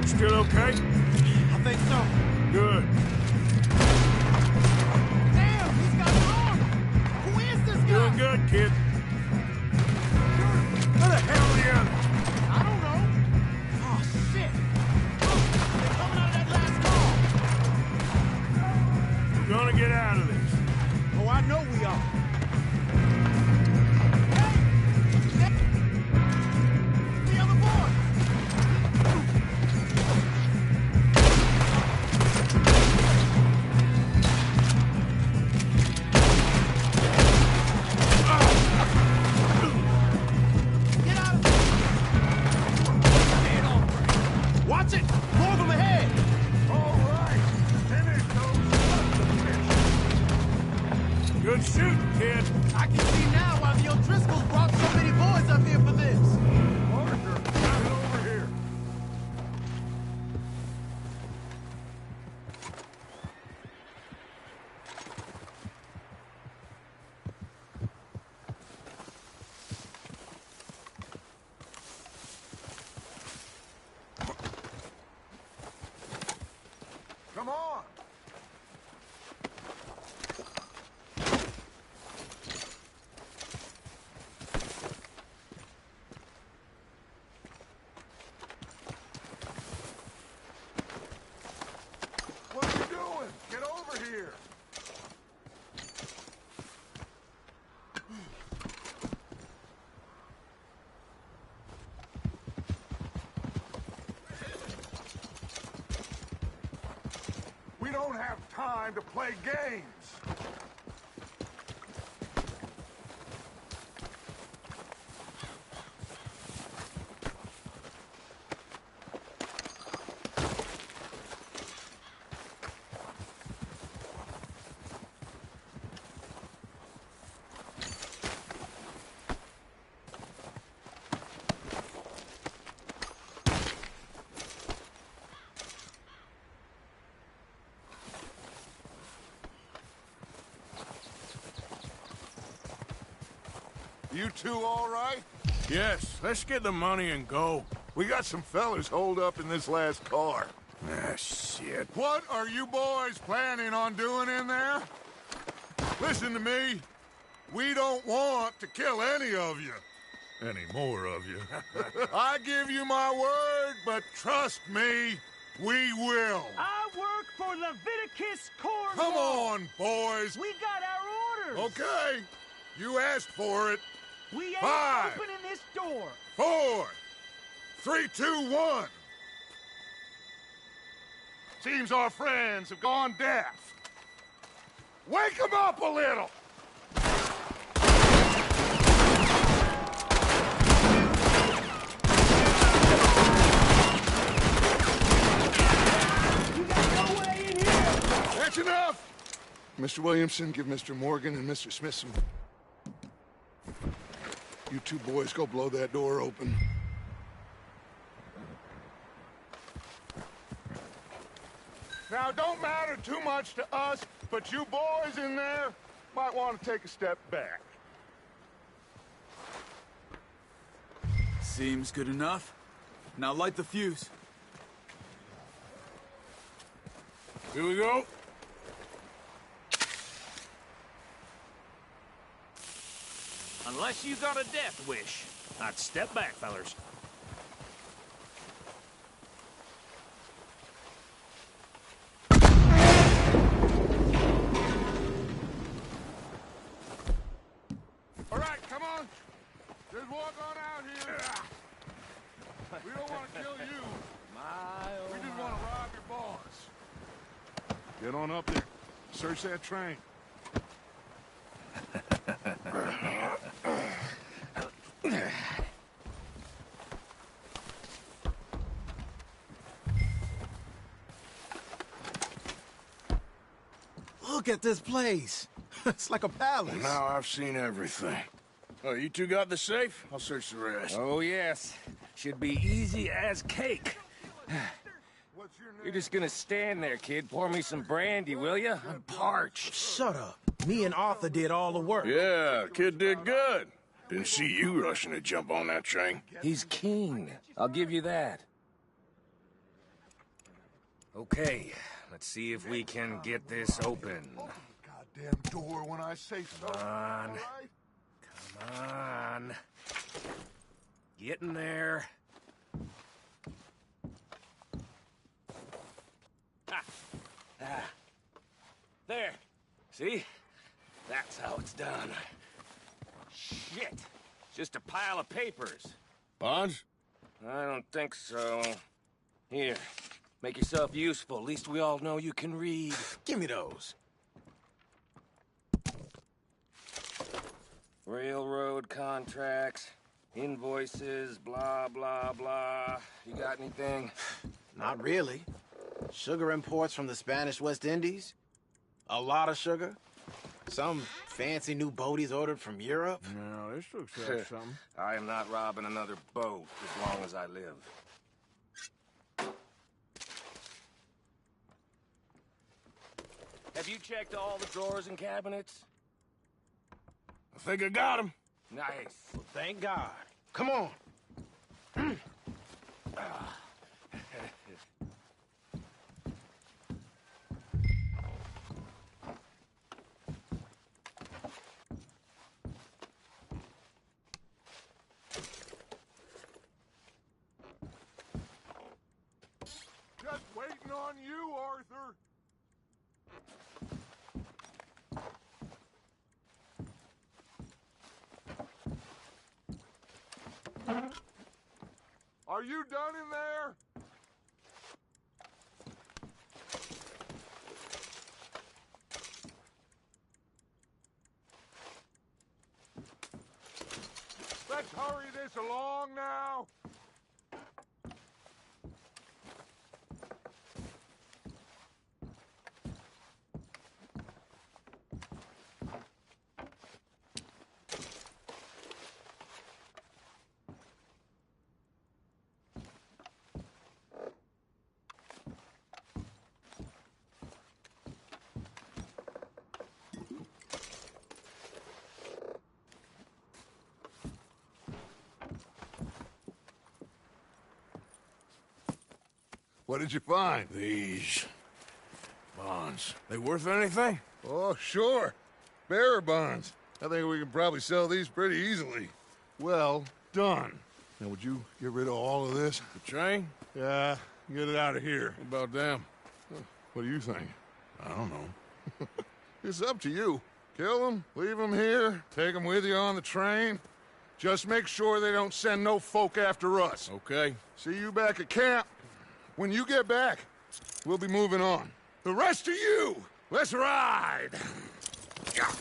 Still okay? I think so. Good. Damn, he's got an arm. Who is this guy? Doing good, kid. Where the hell are the others? I don't know. Oh, shit. They're coming out of that last car. We're gonna get out of this. Oh, I know we are. The other boy. Get out of there. Watch it. More of them ahead. All right. Finish those. Good shooting, kid. I can see now why the O'Driscolls brought so many boys up here for this. Arthur, get over here. Come on! What are you doing? Get over here! don't have time to play games. You two all right? Yes, let's get the money and go. We got some fellas holed up in this last car. Ah, shit. What are you boys planning on doing in there? Listen to me. We don't want to kill any of you. Any more of you. I give you my word, but trust me, we will. I work for Leviticus Cornwall. Come on, boys. We got our orders. Okay. You asked for it. We ain't 5, opening this door. 4, 3, 2, 1. Seems our friends have gone deaf. Wake them up a little. You got no way in here. That's enough. Mr. Williamson, give Mr. Morgan and Mr. Smith some... You two boys go blow that door open. Now, it don't matter too much to us, but you boys in there might want to take a step back. Seems good enough. Now light the fuse. Here we go. Unless you got a death wish, I'd step back, fellers. All right, come on. Just walk on out here. We don't want to kill you. We just want to rob your boss. Get on up there. Search that train. Look at this place. It's like a palace. Now I've seen everything. Oh, you two got the safe? I'll search the rest. Oh, yes. Should be easy as cake. You're just gonna stand there, kid. Pour me some brandy, will you? I'm parched. Shut up. Me and Arthur did all the work. Yeah, kid did good. Didn't see you rushing to jump on that train. He's keen. I'll give you that. Okay, let's see if we can get this open. Goddamn door when I say so. Come on. Come on. Get in there. There. See? That's how it's done. Shit. Just a pile of papers. Bonds? I don't think so. Here. Make yourself useful. At least we all know you can read. Give me those. Railroad contracts, invoices, blah, blah, blah. You got anything? Not really. Sugar imports from the Spanish West Indies. A lot of sugar. Some fancy new boat he's ordered from Europe. No, this looks like something. I am not robbing another boat as long as I live. Have you checked all the drawers and cabinets? I think I got him. Nice. Well, thank God. Come on. Just waiting on you, Arthur. Are you done in there? hurry this along now? What did you find? These bonds. They worth anything? Oh, sure. Bearer bonds. I think we can probably sell these pretty easily. Well done. Now, would you get rid of all of this? The train? Yeah, get it out of here. What about them? What do you think? I don't know. It's up to you. Kill them, leave them here, take them with you on the train. Just make sure they don't send no folk after us. Okay. See you back at camp. When you get back, we'll be moving on. The rest of you, let's ride! Yeah.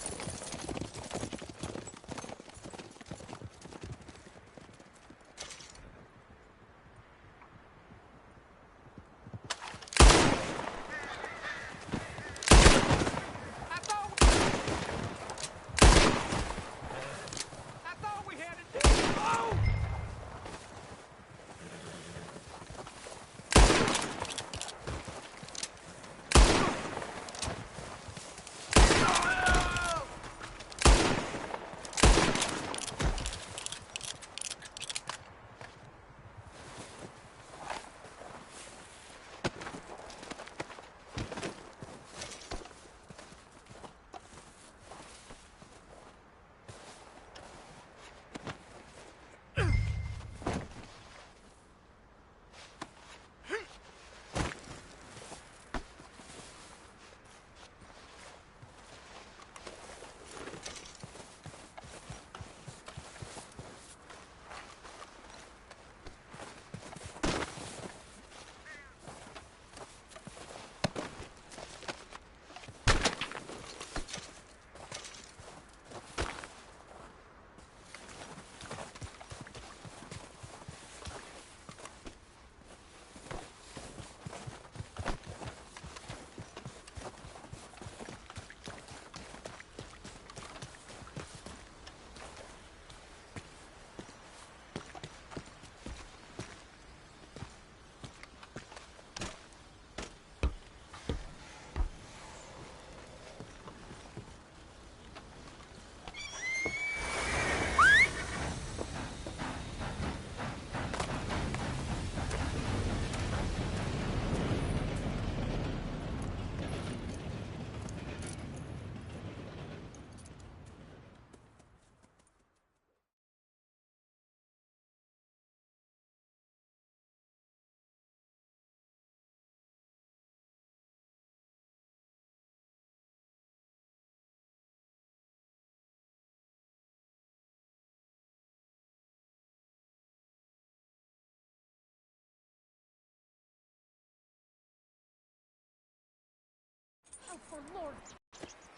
Oh, for Lord.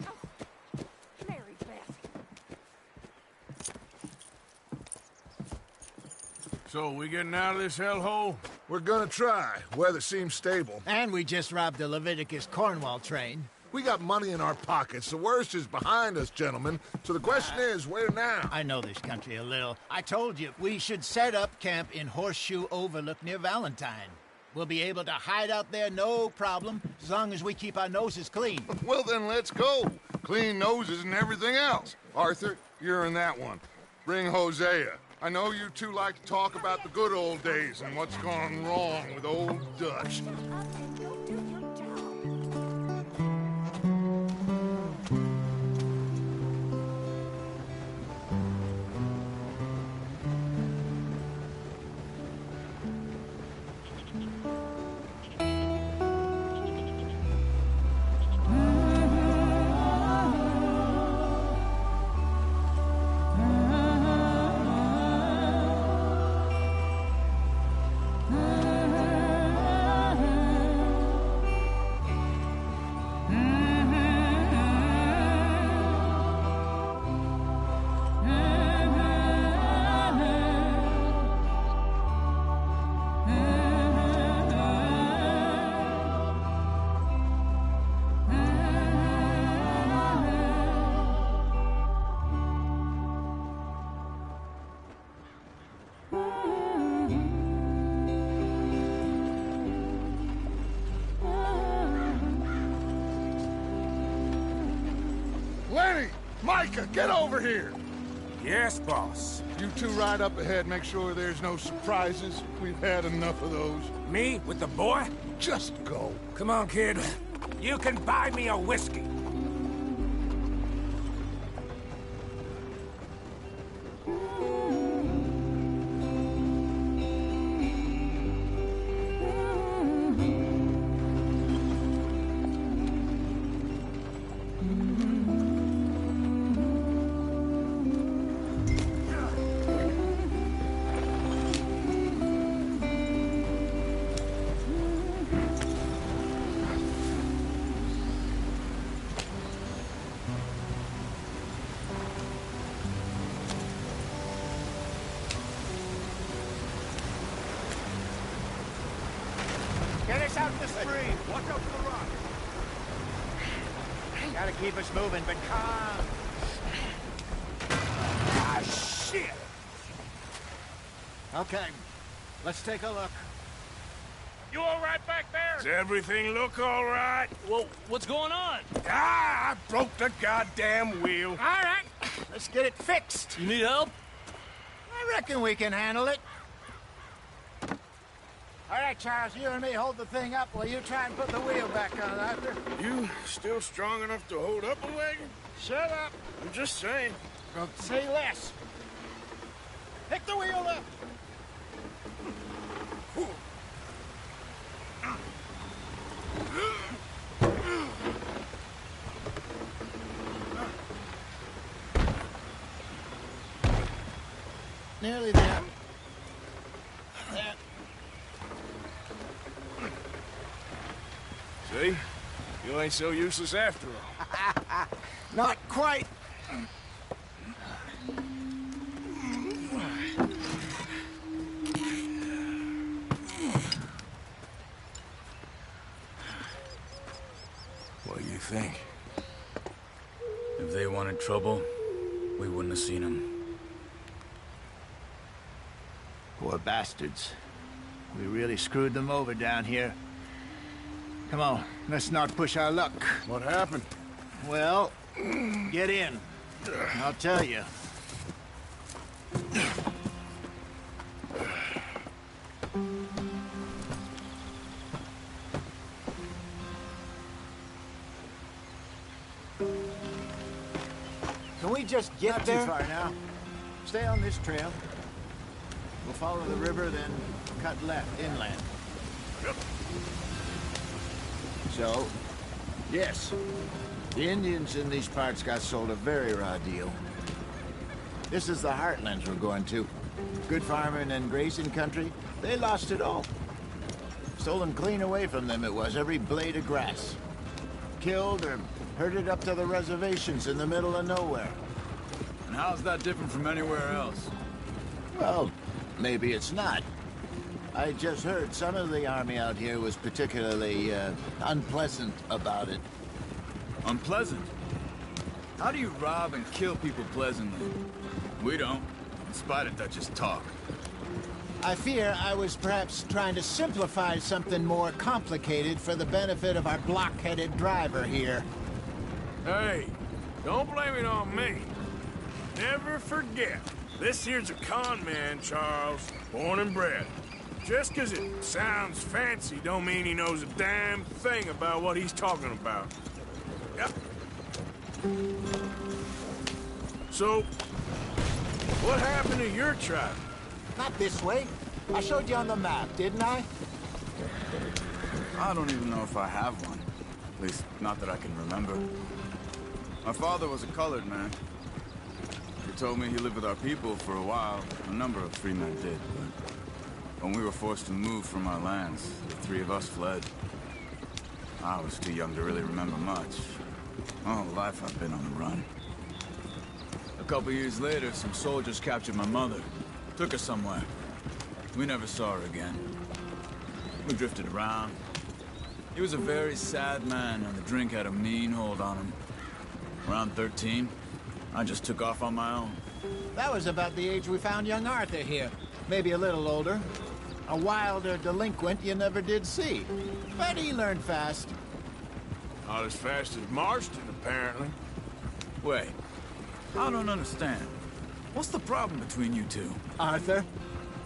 Oh, Mary Beth. So, we getting out of this hellhole? We're gonna try. Weather seems stable. And we just robbed the Leviticus Cornwall train. We got money in our pockets. The worst is behind us, gentlemen. So the question is, where now? I know this country a little. I told you, we should set up camp in Horseshoe Overlook near Valentine. We'll be able to hide out there no problem, as long as we keep our noses clean. Well, then let's go. Clean noses and everything else. Arthur, you're in that one. Bring Hosea. I know you two like to talk about the good old days and what's gone wrong with old Dutch. Micah, get over here! Yes, boss. You two ride up ahead, make sure there's no surprises. We've had enough of those. Me with the boy? Just go. Come on, kid. You can buy me a whiskey. Get us out in the stream. Watch out for the rock. Gotta keep us moving, but calm. Ah, shit! Okay, let's take a look. You all right back there? Does everything look all right? Well, what's going on? Ah, I broke the goddamn wheel. All right, let's get it fixed. You need help? I reckon we can handle it. All right, Charles, you and me hold the thing up while you try and put the wheel back on, Arthur. You still strong enough to hold up a wagon? Shut up. I'm just saying. Don't say less. Pick the wheel up. Nearly there. There. See? You ain't so useless after all. Not quite. What do you think? If they wanted trouble, we wouldn't have seen them. Poor bastards. We really screwed them over down here. Come on, let's not push our luck. What happened? Well, get in. I'll tell you. Can we just get Not there? too far now. Stay on this trail. We'll follow the river, then cut left inland. So, yes, the Indians in these parts got sold a very raw deal. This is the heartlands we're going to. Good farming and grazing country, they lost it all. Stolen clean away from them it was, every blade of grass. Killed or herded up to the reservations in the middle of nowhere. And how's that different from anywhere else? Well, maybe it's not. I just heard some of the army out here was particularly, unpleasant about it. Unpleasant? How do you rob and kill people pleasantly? We don't, in spite of Dutch's talk. I fear I was perhaps trying to simplify something more complicated for the benefit of our block-headed driver here. Hey, don't blame it on me. Never forget, this here's a con man, Charles, born and bred. Just 'cause it sounds fancy don't mean he knows a damn thing about what he's talking about. Yep. So, what happened to your tribe? Not this way. I showed you on the map, didn't I? I don't even know if I have one. At least, not that I can remember. My father was a colored man. He told me he lived with our people for a while. A number of free men did, but when we were forced to move from our lands, the three of us fled. I was too young to really remember much. All life I've been on the run. A couple years later, some soldiers captured my mother. Took her somewhere. We never saw her again. We drifted around. He was a very sad man, and the drink had a mean hold on him. Around 13, I just took off on my own. That was about the age we found young Arthur here. Maybe a little older. A wilder delinquent you never did see. But he learned fast. Not as fast as Marston, apparently. Wait, I don't understand. What's the problem between you two? Arthur?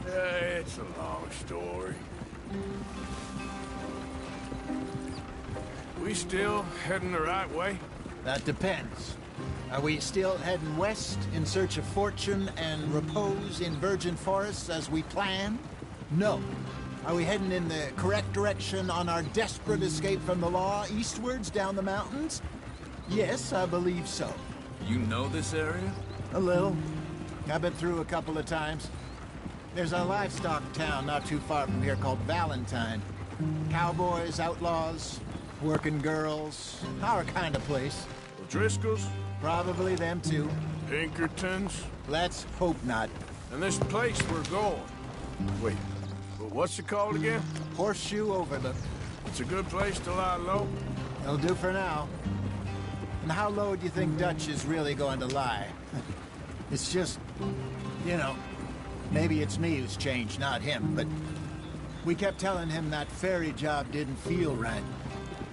It's a long story. We still heading the right way? That depends. Are we still heading west in search of fortune and repose in virgin forests as we planned? No. Are we heading in the correct direction on our desperate escape from the law eastwards down the mountains? Yes, I believe so. You know this area? A little. I've been through a couple of times. There's a livestock town not too far from here called Valentine. Cowboys, outlaws, working girls, our kind of place. The Driscolls? Probably them too. Pinkertons? Let's hope not. And this place we're going. Wait, but what's it called again? Horseshoe Overlook. It's a good place to lie low? It'll do for now. And how low do you think Dutch is really going to lie? It's just, you know, maybe it's me who's changed, not him, but we kept telling him that ferry job didn't feel right.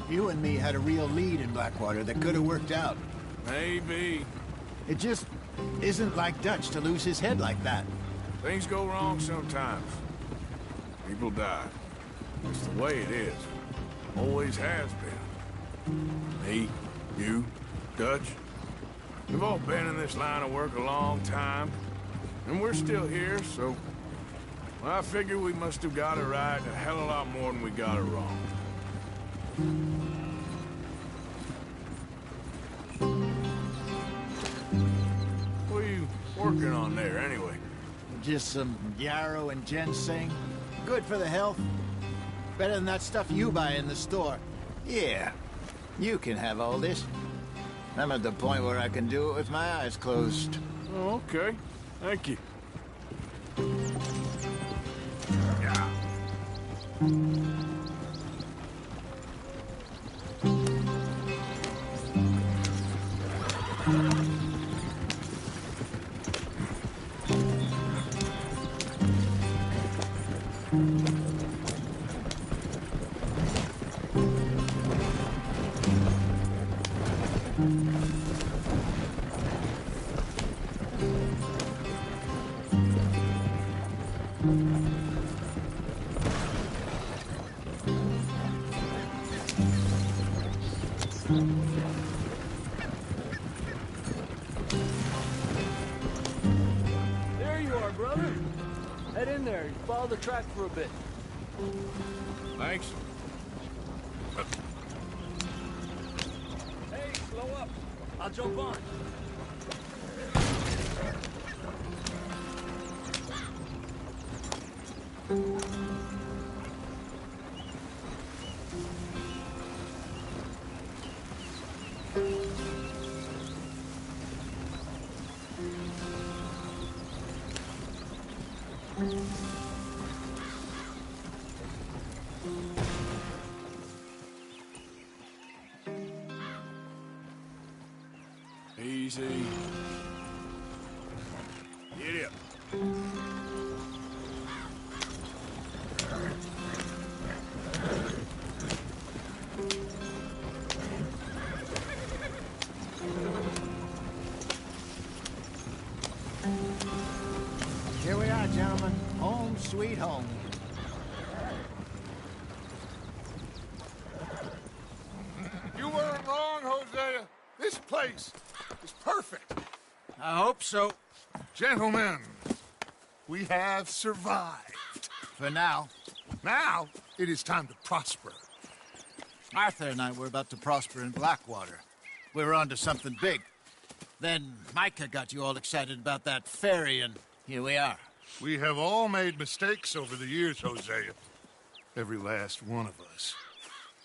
You and me had a real lead in Blackwater that could have worked out. Maybe. It just isn't like Dutch to lose his head like that. Things go wrong sometimes. People die. It's the way it is. Always has been. Me, you, Dutch. We've all been in this line of work a long time. And we're still here, so... well, I figure we must have got it right a hell of a lot more than we got it wrong. What are you working on there, anyway? Just some yarrow and ginseng. Good for the health. Better than that stuff you buy in the store. Yeah, you can have all this. I'm at the point where I can do it with my eyes closed. Oh, okay. Thank you. Yeah. There you are, brother. Head in there and follow the track for a bit. Thanks. Hey, slow up. I'll jump on. Easy. Get up. Here we are, gentlemen. Home sweet home. You weren't wrong, Hosea. This place is perfect. I hope so. Gentlemen, we have survived. For now. Now, it is time to prosper. Arthur and I were about to prosper in Blackwater. We were onto something big. Then Micah got you all excited about that ferry, and here we are. We have all made mistakes over the years, Hosea. Every last one of us.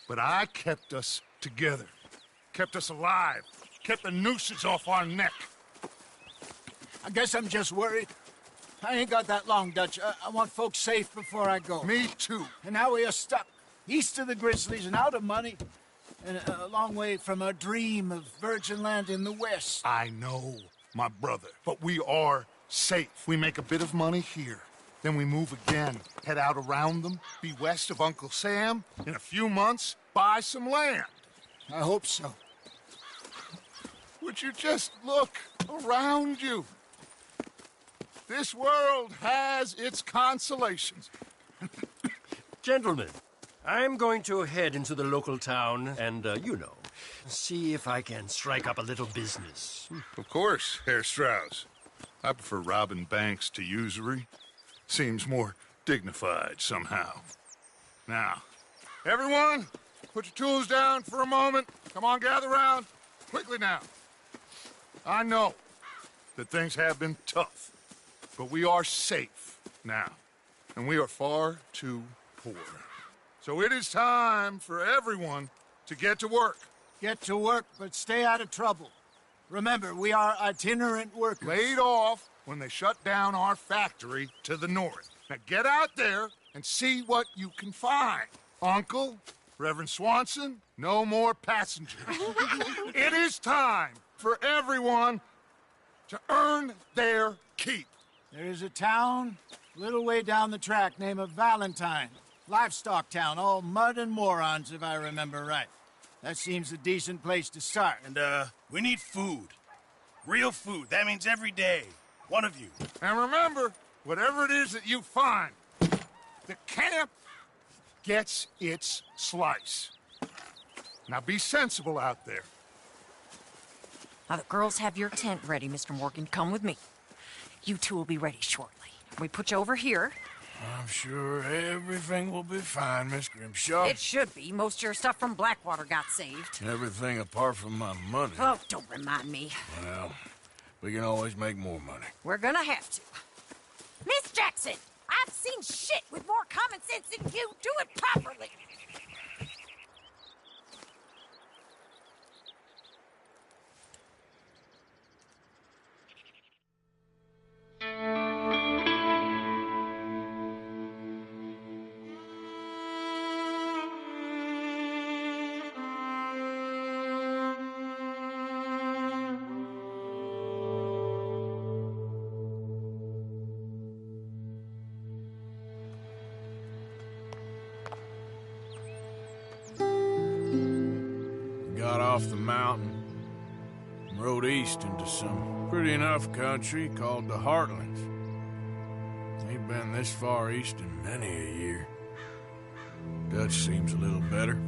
But I kept us together. Kept us alive. Kept the nooses off our neck. I guess I'm just worried. I ain't got that long, Dutch. I want folks safe before I go. Me too. And now we are stuck. East of the Grizzlies and out of money. And a long way from our dream of virgin land in the west. I know, my brother. But we are safe. We make a bit of money here. Then we move again. Head out around them. Be west of Uncle Sam. In a few months, buy some land. I hope so. Would you just look? around you. This world has its consolations. Gentlemen, I'm going to head into the local town and, see if I can strike up a little business. Of course, Herr Strauss. I prefer robbing banks to usury. Seems more dignified somehow. Now, everyone, put your tools down for a moment. Come on, gather round. Quickly now. I know that things have been tough, but we are safe now, and we are far too poor. So it is time for everyone to get to work. Get to work, but stay out of trouble. Remember, we are itinerant workers. Laid off when they shut down our factory to the north. Now get out there and see what you can find. Uncle, Reverend Swanson, no more passengers. It is time for everyone to earn their keep. There is a town a little way down the track named Valentine. Livestock town, all mud and morons, if I remember right. That seems a decent place to start. And, we need food. Real food. That means every day. One of you. And remember, whatever it is that you find, the camp gets its slice. Now be sensible out there. Now, the girls have your tent ready, Mr. Morgan. Come with me. You two will be ready shortly. We put you over here. I'm sure everything will be fine, Miss Grimshaw. It should be. Most of your stuff from Blackwater got saved. Everything apart from my money. Oh, don't remind me. Well, we can always make more money. We're gonna have to. Miss Jackson, I've seen shit with more common sense than you. Do it properly. Got off the mountain and rode east into some pretty enough country called the Heartlands. Ain't been this far east in many a year. Dutch seems a little better.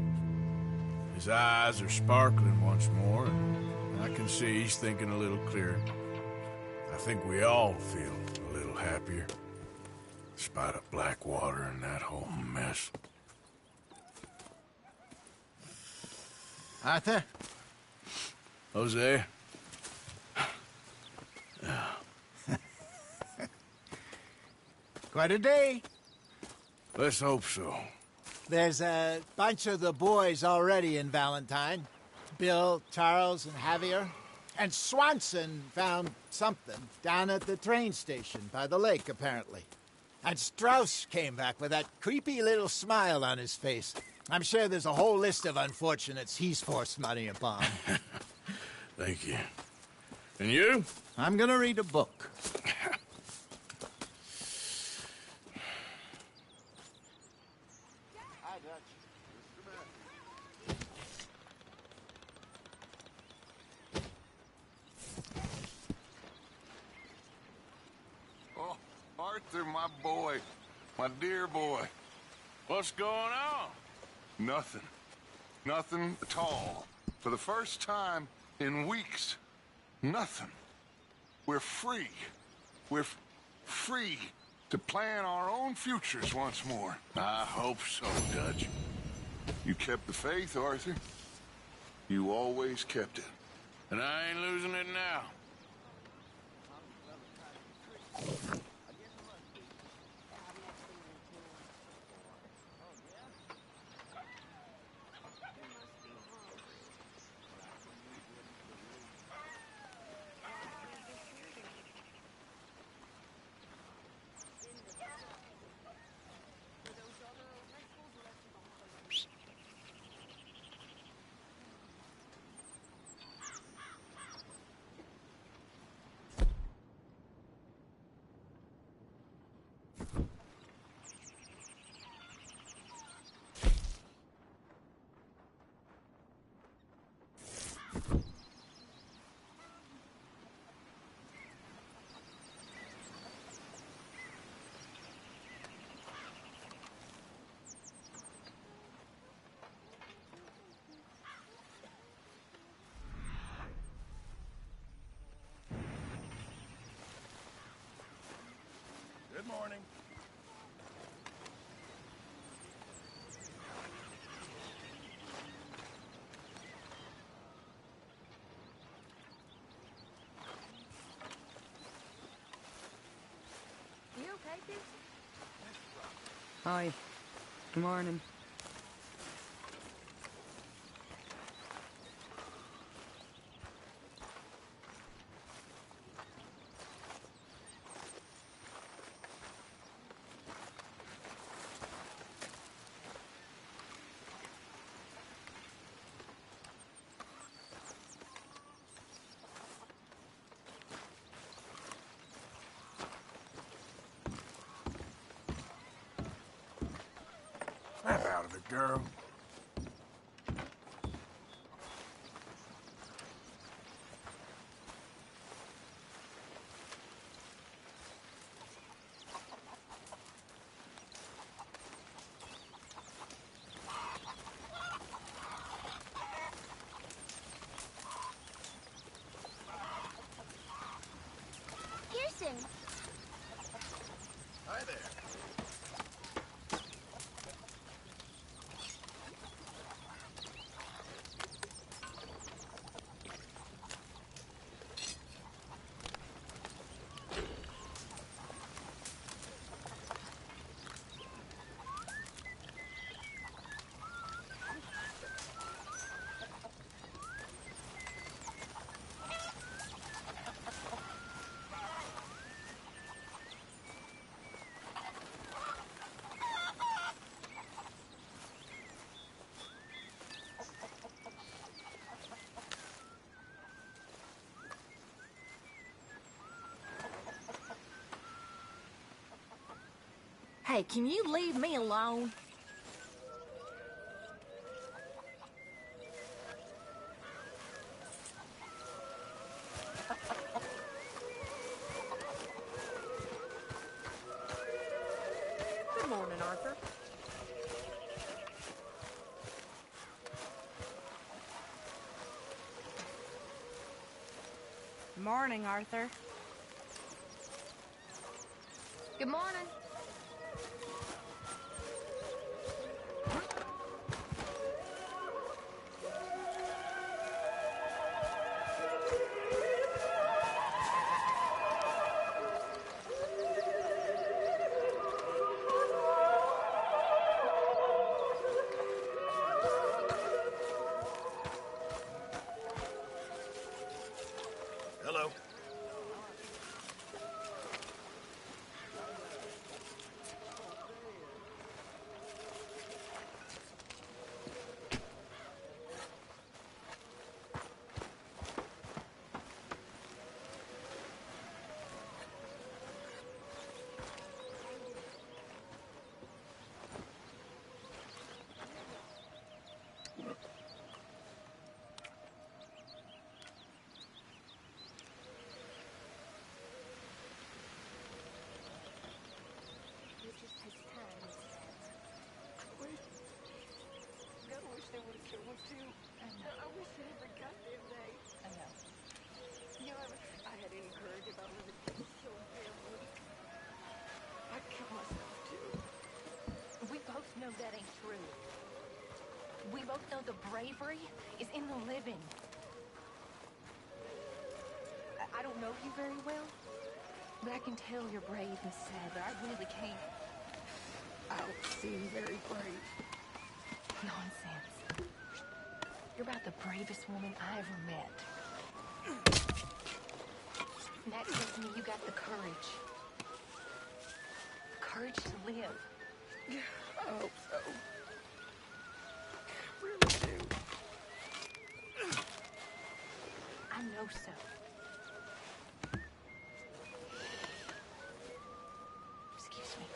His eyes are sparkling once more, and I can see he's thinking a little clearer. I think we all feel a little happier, despite of Blackwater and that whole mess. Arthur? Jose? Quite a day. Let's hope so. There's a bunch of the boys already in Valentine. Bill, Charles, and Javier. And Swanson found something down at the train station by the lake, apparently. And Strauss came back with that creepy little smile on his face. I'm sure there's a whole list of unfortunates he's forced money upon. Thank you. And you? I'm gonna read a book. Oh, Arthur, my boy. My dear boy. What's going on? Nothing. Nothing at all. For the first time in weeks, nothing. We're free. We're free to plan our own futures once more. I hope so, Dutch. You kept the faith, Arthur. You always kept it. And I ain't losing it now. Hi. Good morning. Snap out of it, girl. Pearson. Hi there. Hey, can you leave me alone? Good morning, Arthur. Morning, Arthur. Good morning. Hello. We both know that ain't true. We both know the bravery is in the living. I don't know you very well, but I can tell you're brave and sad, but I really can't. I don't seem very brave. Nonsense. You're about the bravest woman I ever met. And that tells me you got the courage. Courage to live. I hope so. Really do. I know so. Excuse me.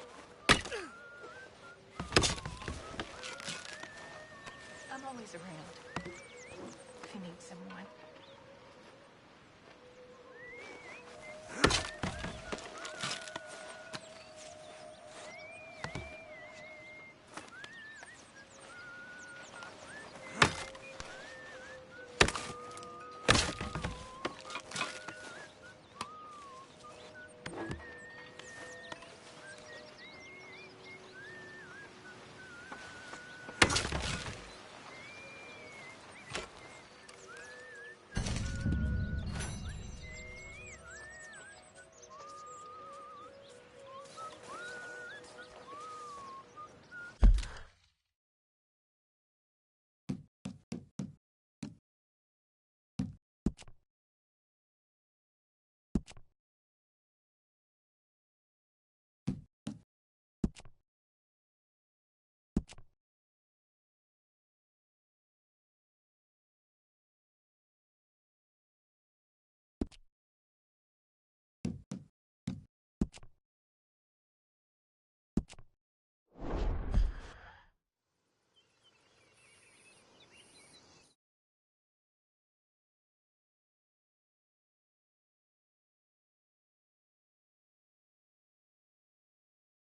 I'm always around.